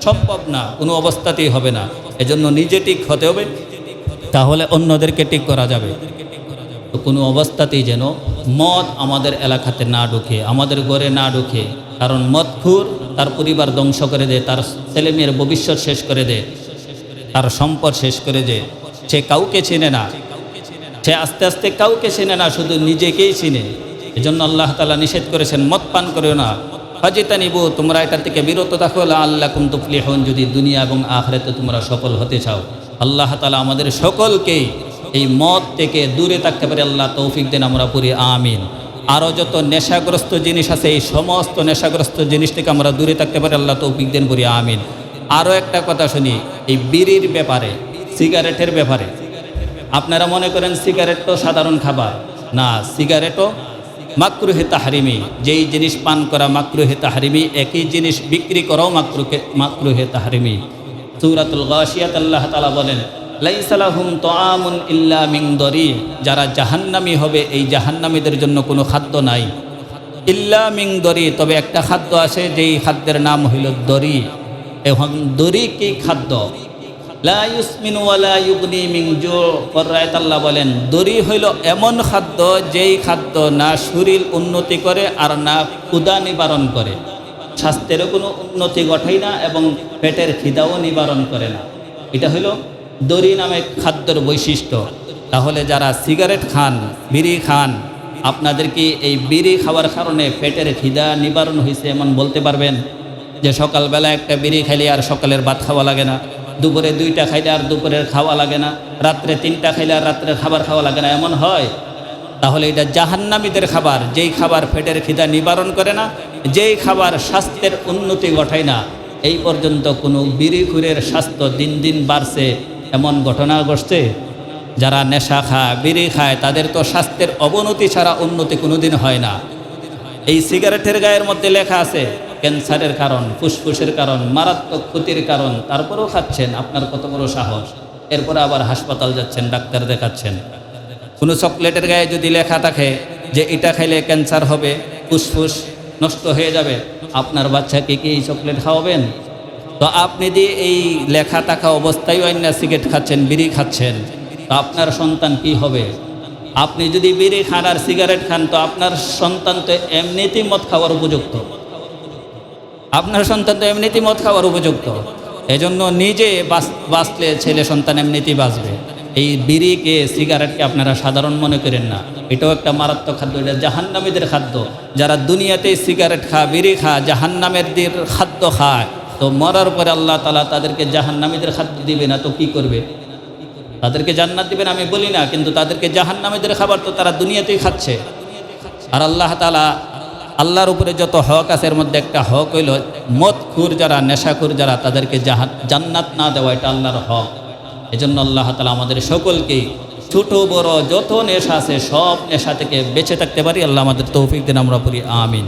সম্ভব না, কোনো অবস্থাতেই হবে না। এজন্য নিজে ঠিক হতে হবে, তাহলে অন্যদেরকে ঠিক করা যাবে। তো কোনো অবস্থাতেই যেন মদ আমাদের এলাকাতে না ঢুকে, আমাদের ঘরে না ঢুকে। কারণ মদখুর তার পরিবার ধ্বংস করে দেয়, তার ছেলেমেয়ের ভবিষ্যৎ শেষ করে দেয়, তার সম্পদ শেষ করে দেয়। সে কাউকে চেনে না, সে আস্তে আস্তে কাউকে চেনে না, শুধু নিজেকেই চিনে। এজন্য আল্লাহ তাআলা নিষেধ করেছেন, মদ পান করিও না। ফাজিতানিবু, তোমরা এটা থেকে বিরত থাকো, লাআল্লাকুম তুফলিহুন, যদি দুনিয়া এবং আখিরাতে তোমরা সফল হতে চাও। আল্লাহ তাআলা আমাদের সকলকেই এই মদ থেকে দূরে থাকতে পারে আল্লাহ তৌফিক দেন, আমরা পড়ি আমিন। আরও যত নেশাগ্রস্ত জিনিস আছে এই সমস্ত নেশাগ্রস্ত জিনিস থেকে আমরা দূরে থাকতে পারি আল্লাহ তৌফিক দেন, পড়ি আমিন। আরও একটা কথা শুনি, এই বিড়ির ব্যাপারে, সিগারেটের ব্যাপারে। আপনারা মনে করেন সিগারেট তো সাধারণ খাবার, না, সিগারেটও মাকরুহে তাহরিমি। যেই জিনিস পান করা মাকরুহে তাহরিমি, একই জিনিস বিক্রি করাও মাকরুহে তাহরিমি। সূরাতুল গাশিয়াত আল্লাহ তাআলা বলেন, লাইসা লাহুম তাআমুন ইল্লা মিন দরি, যারা জাহান্নামী হবে এই জাহান্নামীদের জন্য কোনো খাদ্য নাই, ইল্লা মিন দরি, তবে একটা খাদ্য আছে যেই খাদ্যের নাম হইল দরি। এবং দরি কি খাদ্য? লা ইউসমিনু ওয়ালা ইউগনি মিন জু। পরায়াত আল্লাহ বলেন, দরি হইল এমন খাদ্য যেই খাদ্য না শরীর উন্নতি করে আর না ক্ষুধা নিবারণ করে, স্বাস্থ্যেরও কোনো উন্নতি ঘটায় না এবং পেটের খিদাও নিবারণ করে না। এটা হইল দরি নামে খাদ্যের বৈশিষ্ট্য। তাহলে যারা সিগারেট খান, বিড়ি খান, আপনাদের কি এই বিড়ি খাওয়ার কারণে পেটের খিদা নিবারণ হয়েছে এমন বলতে পারবেন? যে সকালবেলা একটা বিড়ি খাইলে আর সকালের ভাত খাওয়া লাগে না, দুপুরে 2টা খাইলে আর দুপুরের খাওয়া লাগে না, রাত্রে 3টা খাইলে আর রাত্রের খাবার খাওয়া লাগে না, এমন হয়? তাহলে এটা জাহান্নামীদের খাবার, যেই খাবার পেটের খিদা নিবারণ করে না, যেই খাবার স্বাস্থ্যের উন্নতি ঘটায় না। এই পর্যন্ত কোনো বিড়িখুরের স্বাস্থ্য দিন দিন বাড়ছে এমন ঘটনা ঘটছে? যারা নেশা খায়, বিড়ি খায়, তাদের তো স্বাস্থ্যের অবনতি ছাড়া উন্নতি কোনোদিন হয় না। এই সিগারেটের গায়ের মধ্যে লেখা আছে ক্যান্সারের কারণ, ফুসফুসের কারণ, মারাত্মক ক্ষতির কারণ, তারপরেও খাচ্ছেন। আপনার কত বড় সাহস! এরপরে আবার হাসপাতাল যাচ্ছেন, ডাক্তার দেখাচ্ছেন। কোনো চকলেটের গায়ে যদি লেখা থাকে যে এটা খাইলে ক্যান্সার হবে, ফুসফুস নষ্ট হয়ে যাবে, আপনার বাচ্চাকে কি এই চকলেট খাওয়াবেন? তো আপনি যে এই লেখা থাকা অবস্থায় অন্য সিগারেট খাচ্ছেন, বিড়ি খাচ্ছেন, তো আপনার সন্তান কি হবে? আপনি যদি বিড়ি খান আর সিগারেট খান, তো আপনার সন্তান তো এমনিতেই মদ খাওয়ার উপযুক্ত। আপনার সন্তান তো এমনিতেই মদ খাওয়ার উপযুক্ত। এজন্য নিজে বাঁচলে ছেলে সন্তান এমনিতেই বাঁচবে। এই বিড়িকে, সিগারেটকে আপনারা সাধারণ মনে করেন না, এটাও একটা মারাত্মক খাদ্য। এটা জাহান্নামীদের খাদ্য। যারা দুনিয়াতে সিগারেট খায়, বিড়ি খায়, জাহান্নামেরদের খাদ্য খায়, তো মরার পরে আল্লাহ তাআলা তাদেরকে জাহান্নামীদের খাদ্য দিবে না তো কি করবে? তাদেরকে জান্নাত দিবেন আমি বলি না, কিন্তু তাদেরকে জাহান্নামীদের খাবার তো তারা দুনিয়াতেই খাচ্ছে। আর আল্লাহ তাআলা, আল্লাহর উপরে যত হক আছে এর মধ্যে একটা হক হইল মদখুর যারা, নেশাখুর যারা, তাদেরকে জান্নাত না দেওয়া, এটা আল্লাহর হক। এজন্য আল্লাহ তাআলা আমাদের সকলকেই ছোট বড় যত নেশা আছে সব নেশা থেকে বেঁচে থাকতে পারি। আল্লাহ আমাদের তৌফিক দেন, আমরা পড়ি আমিন।